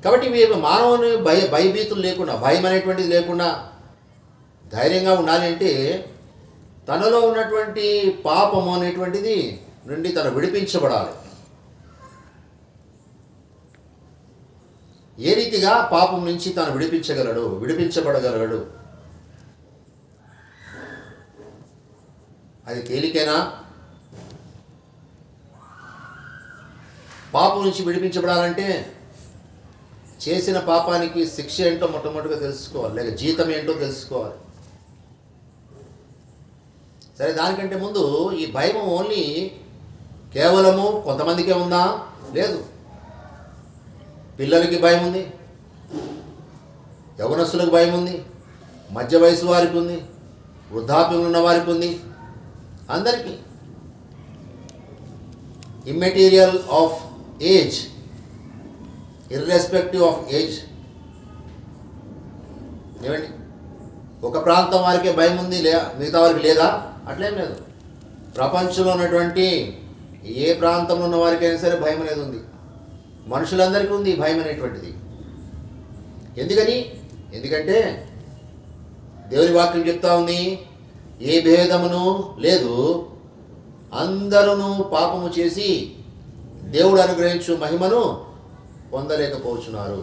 C: కాబట్టి మానవుని భయభీతులు లేకుండా, భయం అనేటువంటిది లేకుండా ధైర్యంగా ఉండాలి అంటే తనలో ఉన్నటువంటి పాపము అనేటువంటిది నుండి తను విడిపించబడాలి. ఏ రీతిగా పాపం నుంచి తాను విడిపించబడగలడు? అది తేలికేనా? పాపం నుంచి విడిపించబడాలంటే చేసిన పాపానికి శిక్ష ఏంటో మొట్టమొదటిగా తెలుసుకోవాలి, లేక జీతం ఏంటో తెలుసుకోవాలి. సరే, దానికంటే ముందు ఈ భయం ఓన్లీ కేవలము కొంతమందికే ఉందా? లేదు. పిల్లలకి భయం ఉంది, యవనస్తులకు భయం ఉంది, మధ్య వయసు వారికి ఉంది, వృద్ధాప్యంలో ఉన్న వారికి ఉంది, అందరికీ. Immaterial of age, irrespective of age. ఏమండి, ఒక ప్రాంతం వారికే భయం ఉంది, మిగతా వారికి లేదా? అట్లేం లేదు. ప్రపంచంలో ఉన్నటువంటి ఏ ప్రాంతంలో ఉన్న వారికైనా సరే భయం అనేది ఉంది. మనుషులందరికీ ఉంది ఈ భయం అనేటువంటిది. ఎందుకంటే దేవుని వాక్యం చెప్తా ఉంది, ఏ భేదమును లేదు, అందరూ పాపము చేసి దేవుడు అనుగ్రహించు మహిమను పొందలేకపోతున్నారు.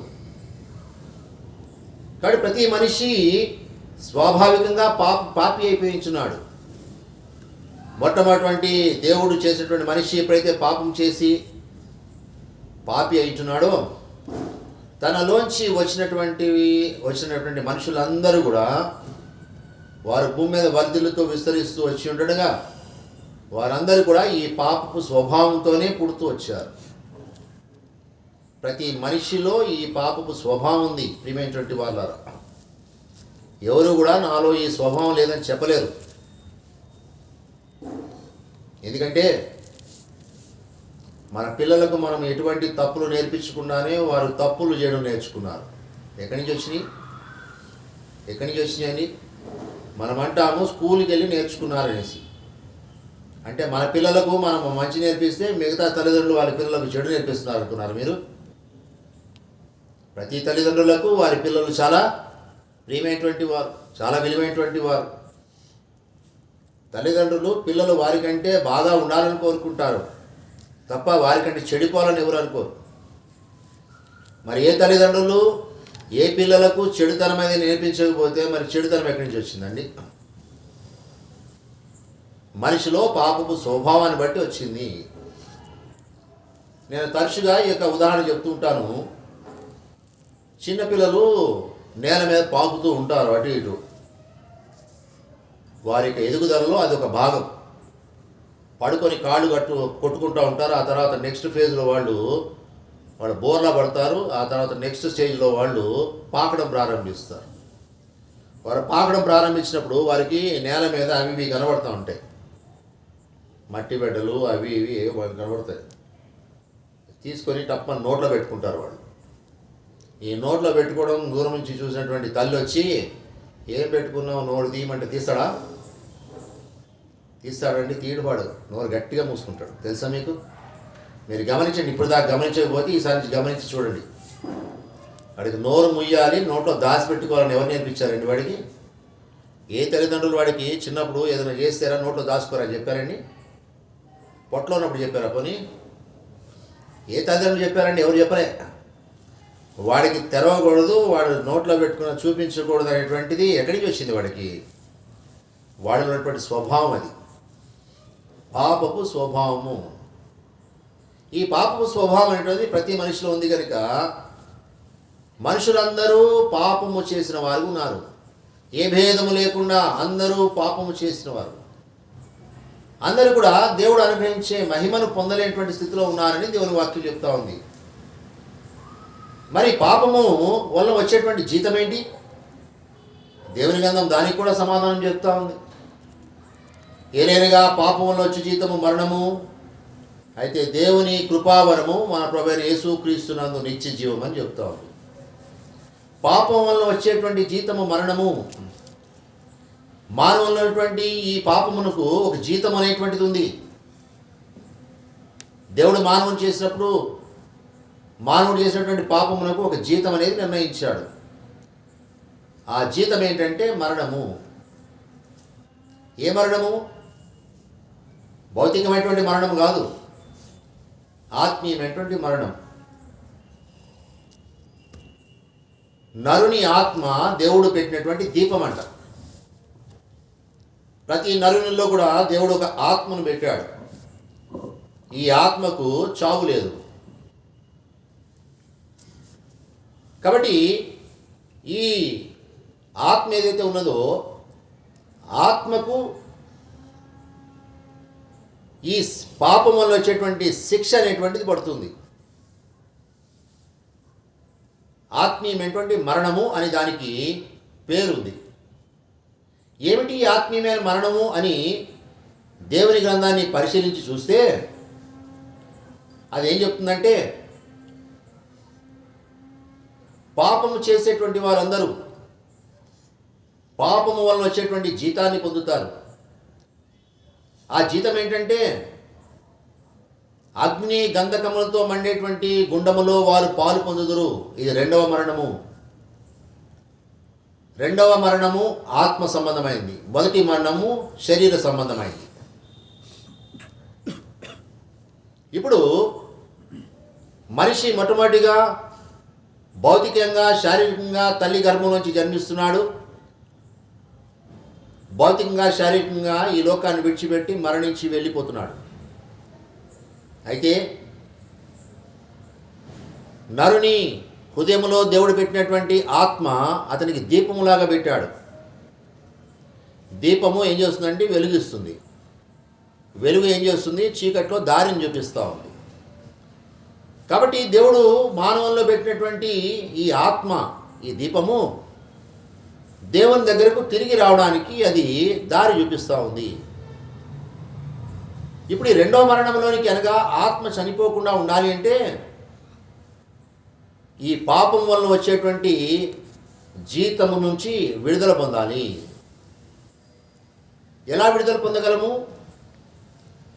C: కాబట్టి ప్రతి మనిషి స్వాభావికంగా పాపి అయిపోయించున్నాడు. మొట్టమొదటి దేవుడు చేసినటువంటి మనిషి ఎప్పుడైతే పాపం చేసి పాపి అయితున్నాడో తనలోంచి వచ్చినటువంటి మనుషులందరూ కూడా వారు భూమి మీద వర్ధిల్లుతూ విస్తరిస్తూ వచ్చి ఉండగా వారందరూ కూడా ఈ పాపపు స్వభావంతోనే పుడుతూ వచ్చారు. ప్రతి మనిషిలో ఈ పాపపు స్వభావం ఉంది. ప్రియమైనటువంటి వాళ్ళారా, ఎవరు కూడా నాలో ఈ స్వభావం లేదని చెప్పలేరు. ఎందుకంటే మన పిల్లలకు మనం ఎటువంటి తప్పులు నేర్పించకుండానే వారు తప్పులు చేయడం నేర్చుకున్నారు. ఎక్కడి నుంచి వచ్చినాయని మనం అంటాము స్కూల్కి వెళ్ళి నేర్చుకున్నారనేసి. అంటే మన పిల్లలకు మనం మంచి నేర్పిస్తే మిగతా తల్లిదండ్రులు వాళ్ళ పిల్లలకు చెడు నేర్పిస్తున్నారు అనుకున్నారు మీరు? ప్రతి తల్లిదండ్రులకు వారి పిల్లలు చాలా ప్రియమైనటువంటి వారు, చాలా విలువైనటువంటి వారు. తల్లిదండ్రులు పిల్లలు వారికంటే బాగా ఉండాలని కోరుకుంటారు తప్ప వారికంటే చెడిపోవాలని ఎవరు అనుకోరు. మరి ఏ తల్లిదండ్రులు ఏ పిల్లలకు చెడుతనం అనేది నేర్పించకపోతే మరి చెడుతనం ఎక్కడి నుంచి వచ్చిందండి? మనిషిలో పాపపు స్వభావాన్ని బట్టి వచ్చింది. నేను తరచుగా ఈ యొక్క ఉదాహరణ చెప్తూ ఉంటాను. చిన్నపిల్లలు నేల మీద పాకుతూ ఉంటారు అటు ఇటు. వారి యొక్క ఎదుగుదలలో అది ఒక భాగం. పడుకొని కాళ్ళు కొట్టుకుంటూ ఉంటారు. ఆ తర్వాత నెక్స్ట్ ఫేజ్లో వాళ్ళు బోర్లా పడతారు. ఆ తర్వాత నెక్స్ట్ స్టేజ్లో వాళ్ళు పాకడం ప్రారంభిస్తారు. వారు పాకడం ప్రారంభించినప్పుడు వారికి నేల మీద అవి ఇవి కనబడుతూ ఉంటాయి. మట్టి బిడ్డలు అవి ఇవి వాళ్ళకి కనబడతాయి. తీసుకొని టప్పని నోట్లో పెట్టుకుంటారు వాళ్ళు. ఈ నోట్లో పెట్టుకోవడం దూరం నుంచి చూసినటువంటి తల్లి వచ్చి ఏం పెట్టుకున్నావు నోరు తీయమంటే తీస్తాడండి? తీయడువాడు, నోరు గట్టిగా మూసుకుంటాడు. తెలుసా మీకు? మీరు గమనించండి. ఇప్పుడు దాకా గమనించకపోతే ఈసారి నుంచి గమనించి చూడండి. వాడికి నోరు ముయ్యాలి, నోట్లో దాచిపెట్టుకోవాలని ఎవరు నేర్పించారండి వాడికి? ఏ తల్లిదండ్రులు వాడికి చిన్నప్పుడు ఏదైనా చేస్తారా నోట్లో దాచుకోరని చెప్పారండి? పొట్టలో ఉన్నప్పుడు చెప్పారా? పోనీ ఏ తల్లిదండ్రులు చెప్పారండి? ఎవరు చెప్పలే. వాడికి తెరవకూడదు, వాడు నోట్లో పెట్టుకున్న చూపించకూడదు అనేటువంటిది ఎక్కడి నుంచి వచ్చింది వాడికి? వాడిలో ఉన్నటువంటి స్వభావం అది, పాపపు స్వభావము. ఈ పాపపు స్వభావం అనేటువంటిది ప్రతి మనిషిలో ఉంది కనుక మనుషులందరూ పాపము చేసిన వారు ఉన్నారు. ఏ భేదము లేకుండా అందరూ పాపము చేసిన వారు. అందరూ కూడా దేవుడు అనుగ్రహించే మహిమను పొందలేనటువంటి స్థితిలో ఉన్నారని దేవుని వాక్యం చెప్తా ఉంది. మరి పాపము వల్ల వచ్చేటువంటి జీతం ఏంటి? దేవుని గ్రంథం దానికి కూడా సమాధానం చెప్తా ఉంది. ఏలైనగా పాపం వల్ల వచ్చే జీతము మరణము, అయితే దేవుని కృపావరము మన ప్రభువైన యేసుక్రీస్తునందు నిత్య జీవం అని చెప్తా ఉంది. పాపం వల్ల వచ్చేటువంటి జీతము మరణము. మానవుల్లో ఉన్నటువంటి ఈ పాపమునకు ఒక జీతం అనేటువంటిది ఉంది. దేవుడు మానవుని చేసినప్పుడు మానవుడు చేసినటువంటి పాపమునకు ఒక జీతం అనేది నిర్ణయించాడు. ఆ జీతం ఏంటంటే మరణము. ఏ మరణము? భౌతికమైనటువంటి మరణం కాదు, ఆత్మీయమైనటువంటి మరణం. నరుని ఆత్మ దేవుడు పెట్టినటువంటి దీపం అంట. ప్రతి నరునిలో కూడా దేవుడు ఒక ఆత్మను పెట్టాడు. ఈ ఆత్మకు చావు లేదు. కాబట్టి ఈ ఆత్మ ఏదైతే ఉన్నదో ఆత్మకు ఈ పాపం వల్ల వచ్చేటువంటి శిక్ష అనేటువంటిది పడుతుంది. ఆత్మీయమైనటువంటి మరణము అని దానికి పేరుంది. ఏమిటి ఆత్మీయమైన మరణము అని దేవుని గ్రంథాన్ని పరిశీలించి చూస్తే అదేం చెప్తుందంటే, పాపము చేసేటువంటి వారందరూ పాపము వల్ల వచ్చేటువంటి జీతాన్ని పొందుతారు. ఆ జీతం ఏంటంటే అగ్ని గంధకములతో మండేటువంటి గుండములో వారు పాలు పొందుదురు. ఇది రెండవ మరణము. రెండవ మరణము ఆత్మ సంబంధమైంది, మొదటి మరణము శరీర సంబంధమైంది. ఇప్పుడు మనిషి మొట్టమొదటిగా భౌతికంగా శారీరకంగా తల్లి గర్భం నుంచి జన్మిస్తున్నాడు. భౌతికంగా శారీరకంగా ఈ లోకాన్ని విడిచిపెట్టి మరణించి వెళ్ళిపోతున్నాడు. అయితే నరుని హృదయంలో దేవుడు పెట్టినటువంటి ఆత్మ అతనికి దీపములాగా పెట్టాడు. దీపము ఏం చేస్తుందంటే వెలుగిస్తుంది. వెలుగు ఏం చేస్తుంది? చీకట్లో దారిని చూపిస్తూ ఉంది. కాబట్టి దేవుడు మానవంలో పెట్టినటువంటి ఈ ఆత్మ, ఈ దీపము దేవుని దగ్గరకు తిరిగి రావడానికి అది దారి చూపిస్తూ ఉంది. ఇప్పుడు ఈ రెండో మరణంలోనికి అనగా ఆత్మ చనిపోకుండా ఉండాలి అంటే ఈ పాపం వలన వచ్చేటువంటి జీతము నుంచి విడుదల పొందాలి. ఎలా విడుదల పొందగలము?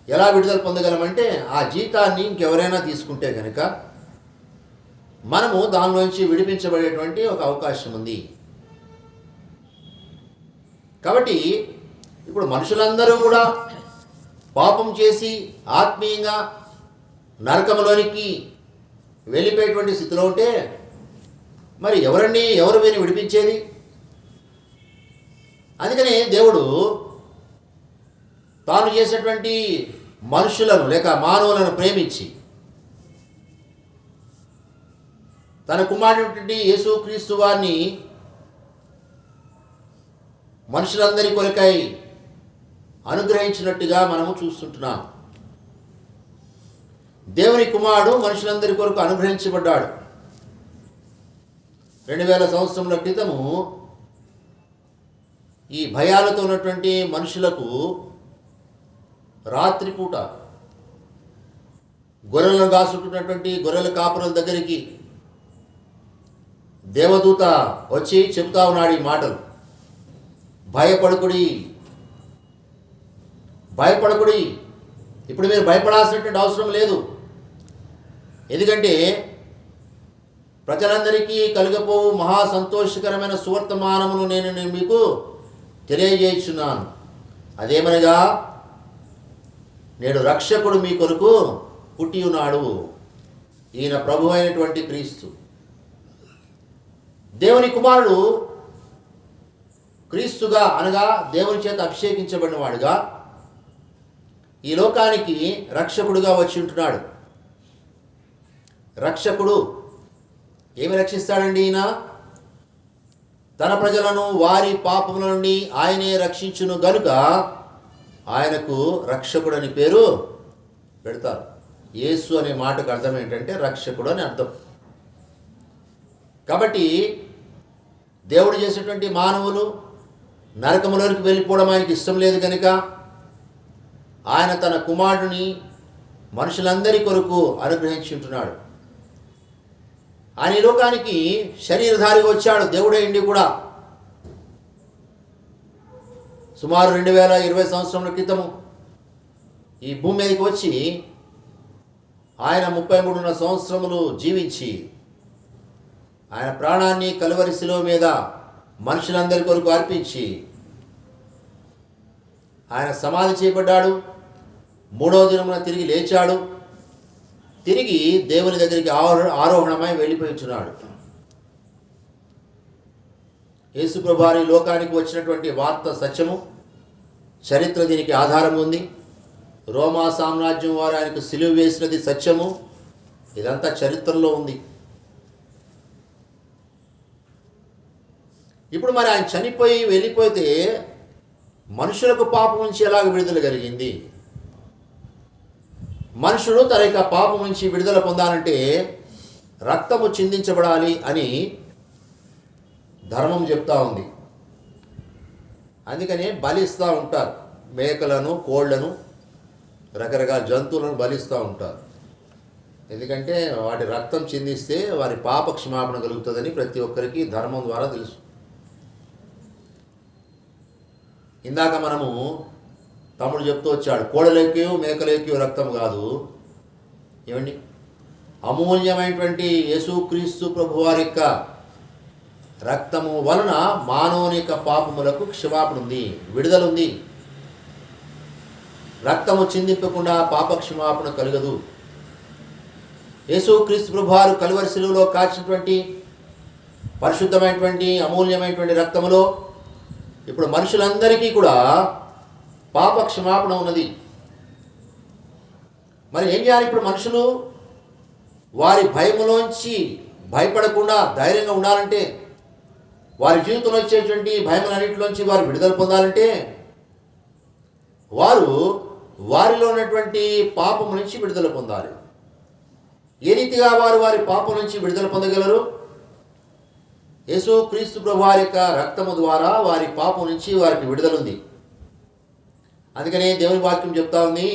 C: ఎలా విడుదల పొందగలమంటే ఆ జీతాన్ని ఇంకెవరైనా తీసుకుంటే కనుక మనము దానిలోంచి విడిపించబడేటువంటి ఒక అవకాశం ఉంది. కాబట్టి ఇప్పుడు మనుషులందరూ కూడా పాపం చేసి ఆత్మీయంగా నరకంలోనికి వెళ్ళిపోయేటువంటి స్థితిలో ఉంటే మరి ఎవరు వీరిని విడిపించేది? అందుకని దేవుడు తాను చేసినటువంటి మనుషులను లేక మానవులను ప్రేమించి తన కుమారుడైనటువంటి యేసుక్రీస్తు వారిని మనుషులందరి కొరకై అనుగ్రహించినట్టుగా మనము చూస్తుంటున్నాం. దేవుని కుమారుడు మనుషులందరి కొరకు అనుగ్రహించబడ్డాడు. 2000 సంవత్సరముల క్రితము ఈ భయాలతో ఉన్నటువంటి మనుషులకు రాత్రిపూట గొర్రెలను కాసుకుంటున్నటువంటి గొర్రెల కాపురుల దగ్గరికి దేవదూత వచ్చి చెప్తా ఉన్నాడు ఈ మాటలు. భయపడకుడి, భయపడకుడి. ఇప్పుడు మీరు భయపడాల్సినటువంటి అవసరం లేదు. ఎందుకంటే ప్రజలందరికీ కలుగపోవు మహా సంతోషకరమైన సువర్తమానమును నేను మీకు తెలియజేయుచున్నాను. అదేమనగా నేడు రక్షకుడు మీ కొరకు పుట్టి ఉన్నాడు. ఈయన ప్రభు అయినటువంటి క్రీస్తు. దేవుని కుమారుడు క్రీస్తుగా అనగా దేవుని చేత అభిషేకించబడిన వాడుగా ఈ లోకానికి రక్షకుడుగా వచ్చి ఉంటున్నాడు. రక్షకుడు ఏమి రక్షిస్తాడండి? ఈయన తన ప్రజలను వారి పాపముల నుండి ఆయనే రక్షించును గనుక ఆయనకు రక్షకుడు అని పేరు పెడతారు. యేసు అనే మాటకు అర్థం ఏంటంటే రక్షకుడు అని అర్థం. కాబట్టి దేవుడు చేసేటువంటి మానవులు నరకములోనికి వెళ్ళిపోవడం ఆయనకి ఇష్టం లేదు కనుక ఆయన తన కుమారుడిని మనుషులందరి కొరకు అనుగ్రహించుంటున్నాడు. ఆయన ఈ లోకానికి శరీరధారిగా వచ్చాడు. దేవుడే ఇండి కూడా సుమారు 2020 సంవత్సరముల క్రితము ఈ భూమి మీదకి వచ్చి ఆయన 33 సంవత్సరములు జీవించి ఆయన ప్రాణాన్ని కలువరి శిలువ మీద మనుషులందరి కొరకు అర్పించి ఆయన సమాధి చేయబడ్డాడు. 3వ దినమున తిరిగి లేచాడు. తిరిగి దేవుని దగ్గరికి ఆరోహణమై వెళ్ళిపోయించున్నాడు. యేసుప్రభు ఈ లోకానికి వచ్చినటువంటి వార్త సత్యము. చరిత్ర దీనికి ఆధారం ఉంది. రోమా సామ్రాజ్యం వారు ఆయనకు సిలువ వేసినది సత్యము. ఇదంతా చరిత్రలో ఉంది. ఇప్పుడు మరి ఆయన చనిపోయి వెళ్ళిపోతే మనుషులకు పాపం నుంచి ఎలాగ విడుదల కలిగింది? మనుషుడు తన యొక్క పాపం నుంచి విడుదల పొందాలంటే రక్తము చిందించబడాలి అని ధర్మం చెప్తా ఉంది. అందుకనే బలిస్తూ ఉంటారు. మేకలను, కోళ్లను, రకరకాల జంతువులను బలిస్తూ ఉంటారు. ఎందుకంటే వాటి రక్తం చిందిస్తే వారి పాప క్షమాపణ కలుగుతుందని ప్రతి ఒక్కరికి ధర్మం ద్వారా తెలుసు. ఇందాక మనము తమ్ముడు చెప్తూ వచ్చాడు, కోడలేకో మేకలేకో రక్తం కాదు, ఏమండి, అమూల్యమైనటువంటి యేసుక్రీస్తు ప్రభువారి యొక్క రక్తము వలన మానవుని యొక్క పాపములకు క్షమాపణ ఉంది, విడుదల ఉంది. రక్తము చిందింపకుండా పాప క్షమాపణ కలగదు. యేసుక్రీస్తు ప్రభువారు కలువరి శిలువలో కాచినటువంటి పరిశుద్ధమైనటువంటి అమూల్యమైనటువంటి రక్తములో ఇప్పుడు మనుషులందరికీ కూడా పాప క్షమాపణ ఉన్నది. మరి ఏం చేయాలి ఇప్పుడు మనుషులు? వారి భయములోంచి భయపడకుండా ధైర్యంగా ఉండాలంటే, వారి జీవితంలో వచ్చేటువంటి భయములన్నింటిలోంచి వారు విడుదల పొందాలంటే, వారు వారిలో ఉన్నటువంటి పాపము నుంచి విడుదల పొందాలి. ఏ రీతిగా వారు వారి పాపం నుంచి విడుదల పొందగలరు? యేసు క్రీస్తు ప్రభు వారి యొక్క రక్తము ద్వారా వారి పాపం నుంచి వారికి విడుదల ఉంది. అందుకనే దేవుని వాక్యం చెప్తా ఉంది,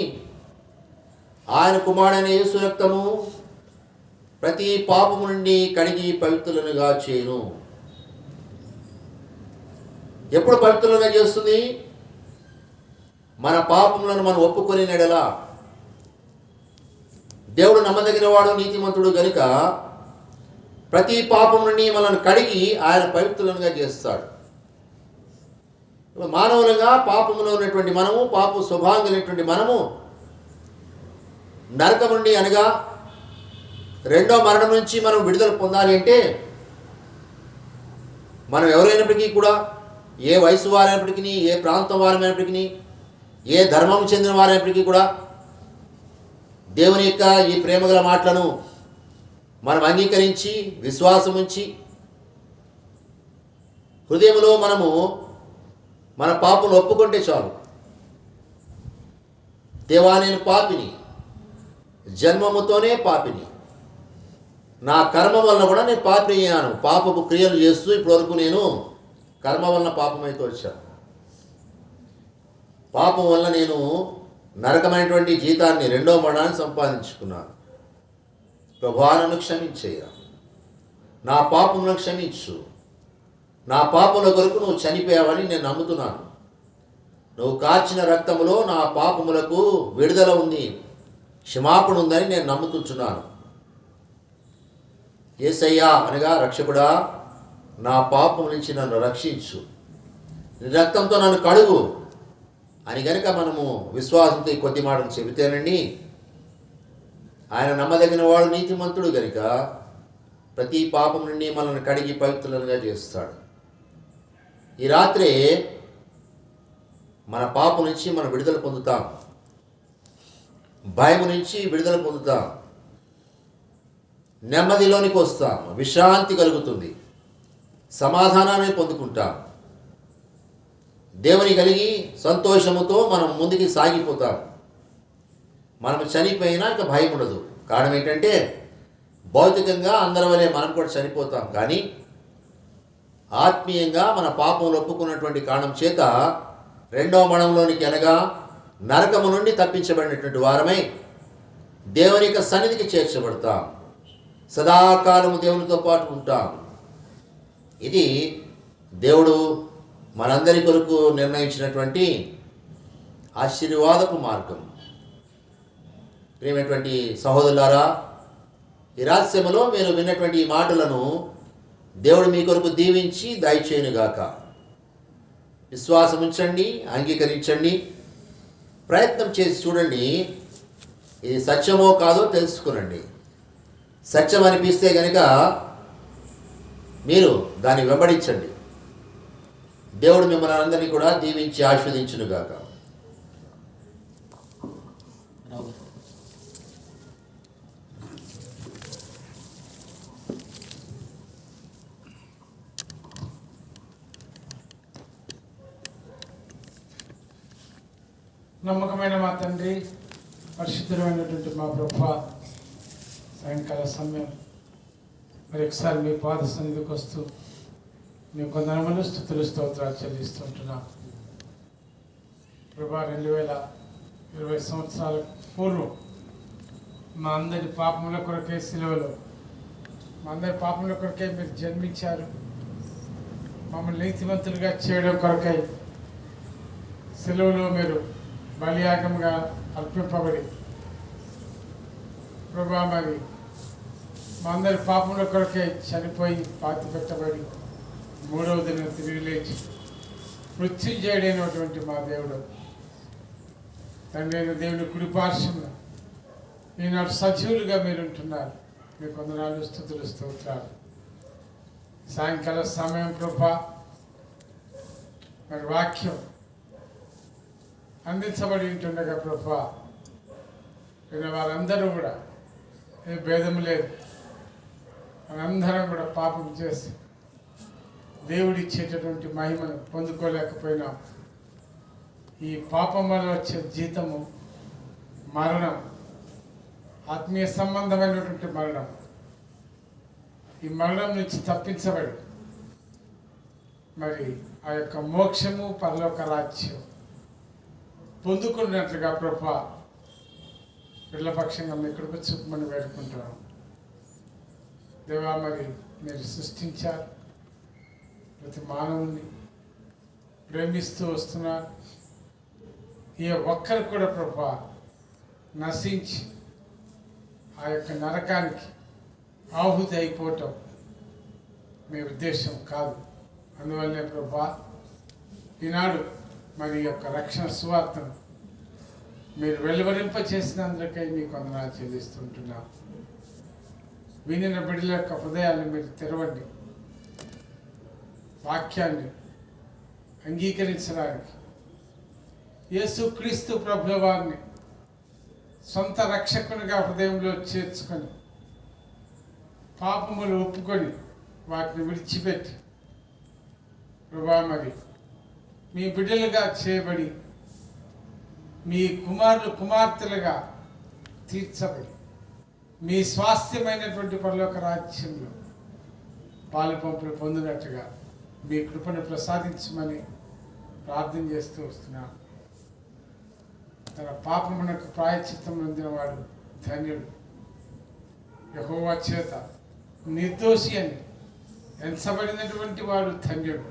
C: ఆయన కుమారుడైన యేసు రక్తము ప్రతి పాపము నుండి కడిగి పవిత్రులనుగా చేయును. ఎప్పుడు పవిత్రులుగా చేస్తుంది? మన పాపములను మనం ఒప్పుకొని నెడలా. దేవుడు నమ్మదగిన వాడు, నీతిమంతుడు గనుక ప్రతి పాపం నుండి మనల్ని కడిగి ఆయన పవిత్రులుగా చేస్తాడు. మానవులుగా పాపములో ఉన్నటువంటి మనము, పాప స్వభావం కలిగినటువంటి మనము నరకం నుండి అనగా రెండో మరణం నుంచి మనం విడుదల పొందాలి అంటే, మనం ఎవరైనప్పటికీ కూడా, ఏ వయసు వారైనప్పటికీ, ఏ ప్రాంతం వారైనప్పటికీ, ఏ ధర్మం చెందిన వారైనప్పటికీ కూడా దేవుని యొక్క ఈ ప్రేమగల మాటలను మనం అంగీకరించి విశ్వాసం ఉంచి హృదయంలో మనము మన పాపను ఒప్పుకుంటే చాలు. దేవా, నేను పాపిని, జన్మముతోనే పాపిని, నా కర్మ వలన కూడా నేను పాపిని అయ్యాను. పాపపు క్రియలు చేస్తూ ఇప్పటివరకు నేను కర్మ వలన పాపమైతే వచ్చాను. పాపం వల్ల నేను నరకమైనటువంటి జీతాన్ని, రెండో మరణాన్ని సంపాదించుకున్నాను. ప్రభువా, నన్ను క్షమించేయ, నా పాపములను క్షమించు. నా పాపముల కొరకు నువ్వు చనిపోయావని నేను నమ్ముతున్నాను. నువ్వు కార్చిన రక్తములో నా పాపములకు విడుదల ఉంది, క్షమాపణ ఉందని నేను నమ్ముతుంటున్నాను. యేసయ్యా అనగా రక్షకుడా, నా పాపం నుంచి నన్ను రక్షించు, నీ రక్తంతో నన్ను కడుగు అని గనుక మనము విశ్వాసంతో ఈ కొద్ది మాటలు చెబితేనండి, ఆయన నమ్మదగిన వాడు, నీతిమంతుడు గనుక ప్రతి పాపం నుండి మనల్ని కడిగి పవిత్రులుగా చేస్తాడు. ఈ రాత్రి మన పాపం నుంచి మనం విడుదల పొందుతాం, భయం నుంచి విడుదల పొందుతాం, నెమ్మదిలోనికి వస్తాం, విశ్రాంతి కలుగుతుంది, సమాధానాన్ని పొందుకుంటాం, దేవుని కలిగి సంతోషముతో మనం ముందుకి సాగిపోతాం. మనం చనిపోయినా ఇక భయం ఉండదు. కారణం ఏంటంటే, భౌతికంగా అందరి వలె మనం కూడా చనిపోతాం, కానీ ఆత్మీయంగా మన పాపములు ఒప్పుకున్నటువంటి కారణం చేత రెండవ మరణంలోనికి అనగా నరకము నుండి తప్పించబడినటువంటి వారమై దేవుని యొక్క సన్నిధికి చేర్చబడతాం, సదాకాలము దేవునితో పాటు ఉంటాం. ఇది దేవుడు మనందరి కొరకు నిర్ణయించినటువంటి ఆశీర్వాదపు మార్గం. ప్రియమైనటువంటి సహోదరులారా, ఈ రహస్యములో మీరు విన్నటువంటి ఈ మాటలను దేవుడు మీ కొరకు దీవించి దయచేయునుగాక. విశ్వాసం ఉంచండి, అంగీకరించండి, ప్రయత్నం చేసి చూడండి. ఇది సత్యమో కాదో తెలుసుకునండి. సత్యం అనిపిస్తే కనుక మీరు దాన్ని వెంబడించండి. దేవుడు మిమ్మల్ని అందరినీ కూడా దీవించి ఆశీర్వదించునుగాక.
D: నమ్మకమైన మా తండ్రి, పరిశుద్ధమైనటువంటి మా ప్రభువా, సాయంకాల సమయం మరి ఒకసారి మీ పాద సన్నిధికి వస్తూ మీ కొందరములు స్తుతులు స్తోత్రాలు చెల్లిస్తుంటున్నాం. ప్రభా, 2020 సంవత్సరాల పూర్వం మా అందరి పాపముల కొరకే సిలువలో, మా అందరి పాపముల కొరకే మీరు జన్మించారు. మమ్మల్ని నీతిమంతులుగా చేయడం కొరకై సిలువలో మీరు బలియాగంగా అర్పింపబడి, ప్రభా, మరి మా అందరి పాపముల కొరకే చనిపోయి పాతి పెట్టబడి మూడవ దినం తిరిగి లేచి మృత్యుంజయుడైనటువంటి మా దేవుడు, తండ్రి అయిన దేవుని కుడిపార్శ్వంలో ఈనాడు సజీవులుగా మీరు ఉంటున్నారు. మీ కొందనాలు స్తుతులు స్తోత్రాలు. సాయంకాల సమయం ప్రభా, మరి వాక్యం అందించబడి ఉంటుండగా ప్రభా విన్న వారందరూ కూడా ఏ భేదం లేదు, మనందరం కూడా పాపం చేసి దేవుడిచ్చేటటువంటి మహిమను పొందుకోలేకపోయినాం. ఈ పాపం వల్ల వచ్చే జీతము మరణం, ఆత్మీయ సంబంధమైనటువంటి మరణం. ఈ మరణం నుంచి తప్పించబడి మరి ఆ యొక్క మోక్షము పరలోక రాజ్యం పొందుకున్నట్లుగా ప్రభా పిల్లపక్షంగా మీ కృప చూపమని వేడుకుంటున్నాం. దేవా, మరి మీరు సృష్టించారు, ప్రతి మానవుని ప్రేమిస్తూ వస్తున్నారు. ఏ ఒక్కరు కూడా ప్రభా నశించి ఆ యొక్క నరకానికి ఆహుతి అయిపోవటం మీ ఉద్దేశం కాదు. అందువల్లనే ప్రభా ఈనాడు మరి యొక్క రక్షణ సువార్తను మీరు వెలువరింప చేసినందుకై మీకు వందనాలు చెల్లిస్తుంటున్నాం. వినిన బిడ్డల యొక్క హృదయాన్ని మీరు తెరవండి, వాక్యాన్ని అంగీకరించడానికి యేసుక్రీస్తు ప్రభుల వారిని సొంత రక్షకునిగా హృదయంలో చేర్చుకొని పాపములు ఒప్పుకొని వాటిని విడిచిపెట్టి ప్రభా మరి మీ బిడ్డలుగా చేయబడి మీ కుమారులు కుమార్తెలుగా తీర్చబడి మీ స్వాస్థ్యమైనటువంటి పరలోక రాజ్యంలో పాలుపంపులు పొందినట్టుగా మీ కృపను ప్రసాదించమని ప్రార్థన చేస్తూ వస్తున్నాను. తన పాపమునకు ప్రాయశ్చిత్తం పొందినవాడు ధన్యుడు. యెహోవా చేత నిర్దోషి అని ఎంచబడినటువంటి వాడు ధన్యుడు.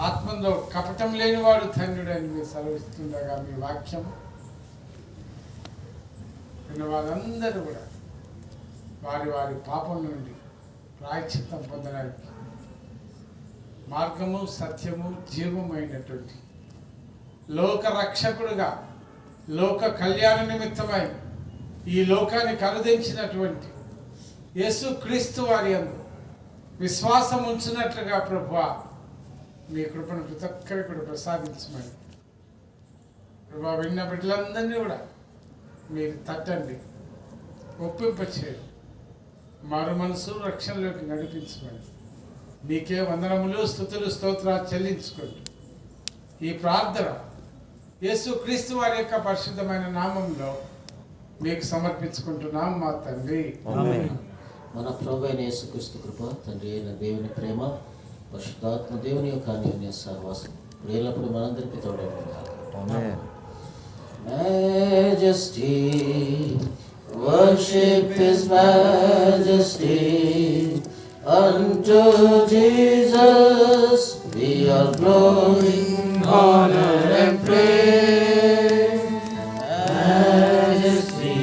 D: ఆత్మలో కపటం లేనివాడు ధన్యుడు అని మీరు సెలవిస్తుండగా మీ వాక్యం విన్న వాళ్ళందరూ కూడా వారి వారి పాపం నుండి ప్రాయశ్చిత్తం పొందడానికి మార్గము, సత్యము, జీవమైనటువంటి లోక రక్షకుడుగా లోక కళ్యాణ నిమిత్తమై ఈ లోకాన్ని కనుదించినటువంటి యేసుక్రీస్తు వారి యందు విశ్వాసం ఉంచినట్లుగా ప్రభువా మీ కృపను ప్రతి ఒక్కరికి కూడా ప్రసాదించమని ప్రభా విన్న బిడ్డలందరినీ కూడా మీరు తట్టండి, ఒప్పింపచేయండి, మారు మనసు రక్షణలోకి నడిపించమని మీకే వందనములు, స్తుతులు, స్తోత్రాలు చెల్లించుకోండి. ఈ ప్రార్థన యేసుక్రీస్తు వారి యొక్క పరిశుద్ధమైన నామంలో మీకు సమర్పించుకుంటున్నాం మా తండ్రి.
A: మన ప్రభువైన యేసుక్రీస్తు కృప, తండ్రి అయిన దేవుని ప్రేమ, పరిశుద్ధాత్మ దేవుని యొక్క అన్యోన్య సహవాసం ఎల్లప్పుడు మనందరికీ తోడైంది. Majesty, worship His Majesty. Unto Jesus be all glory, honor and praise. Majesty,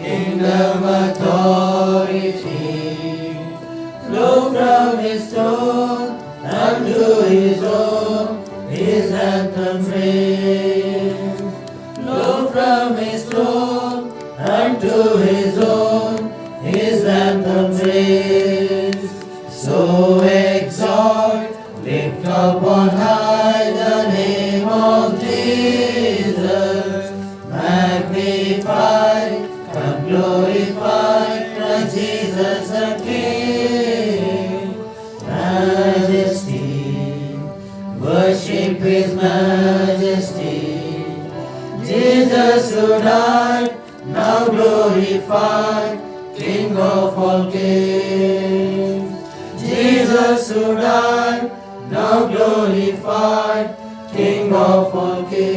A: kingdom, authority, flow from His throne, unto His own, His anthem raise. Flow from His throne, unto His own, His anthem raise. So exalt, lift up on high the name of Jesus. Magnify and glorify Christ Jesus the King. Majesty, worship His Majesty. Jesus who died, now glorified, King of all kings. Jesus who died, now glorified, King of all kings.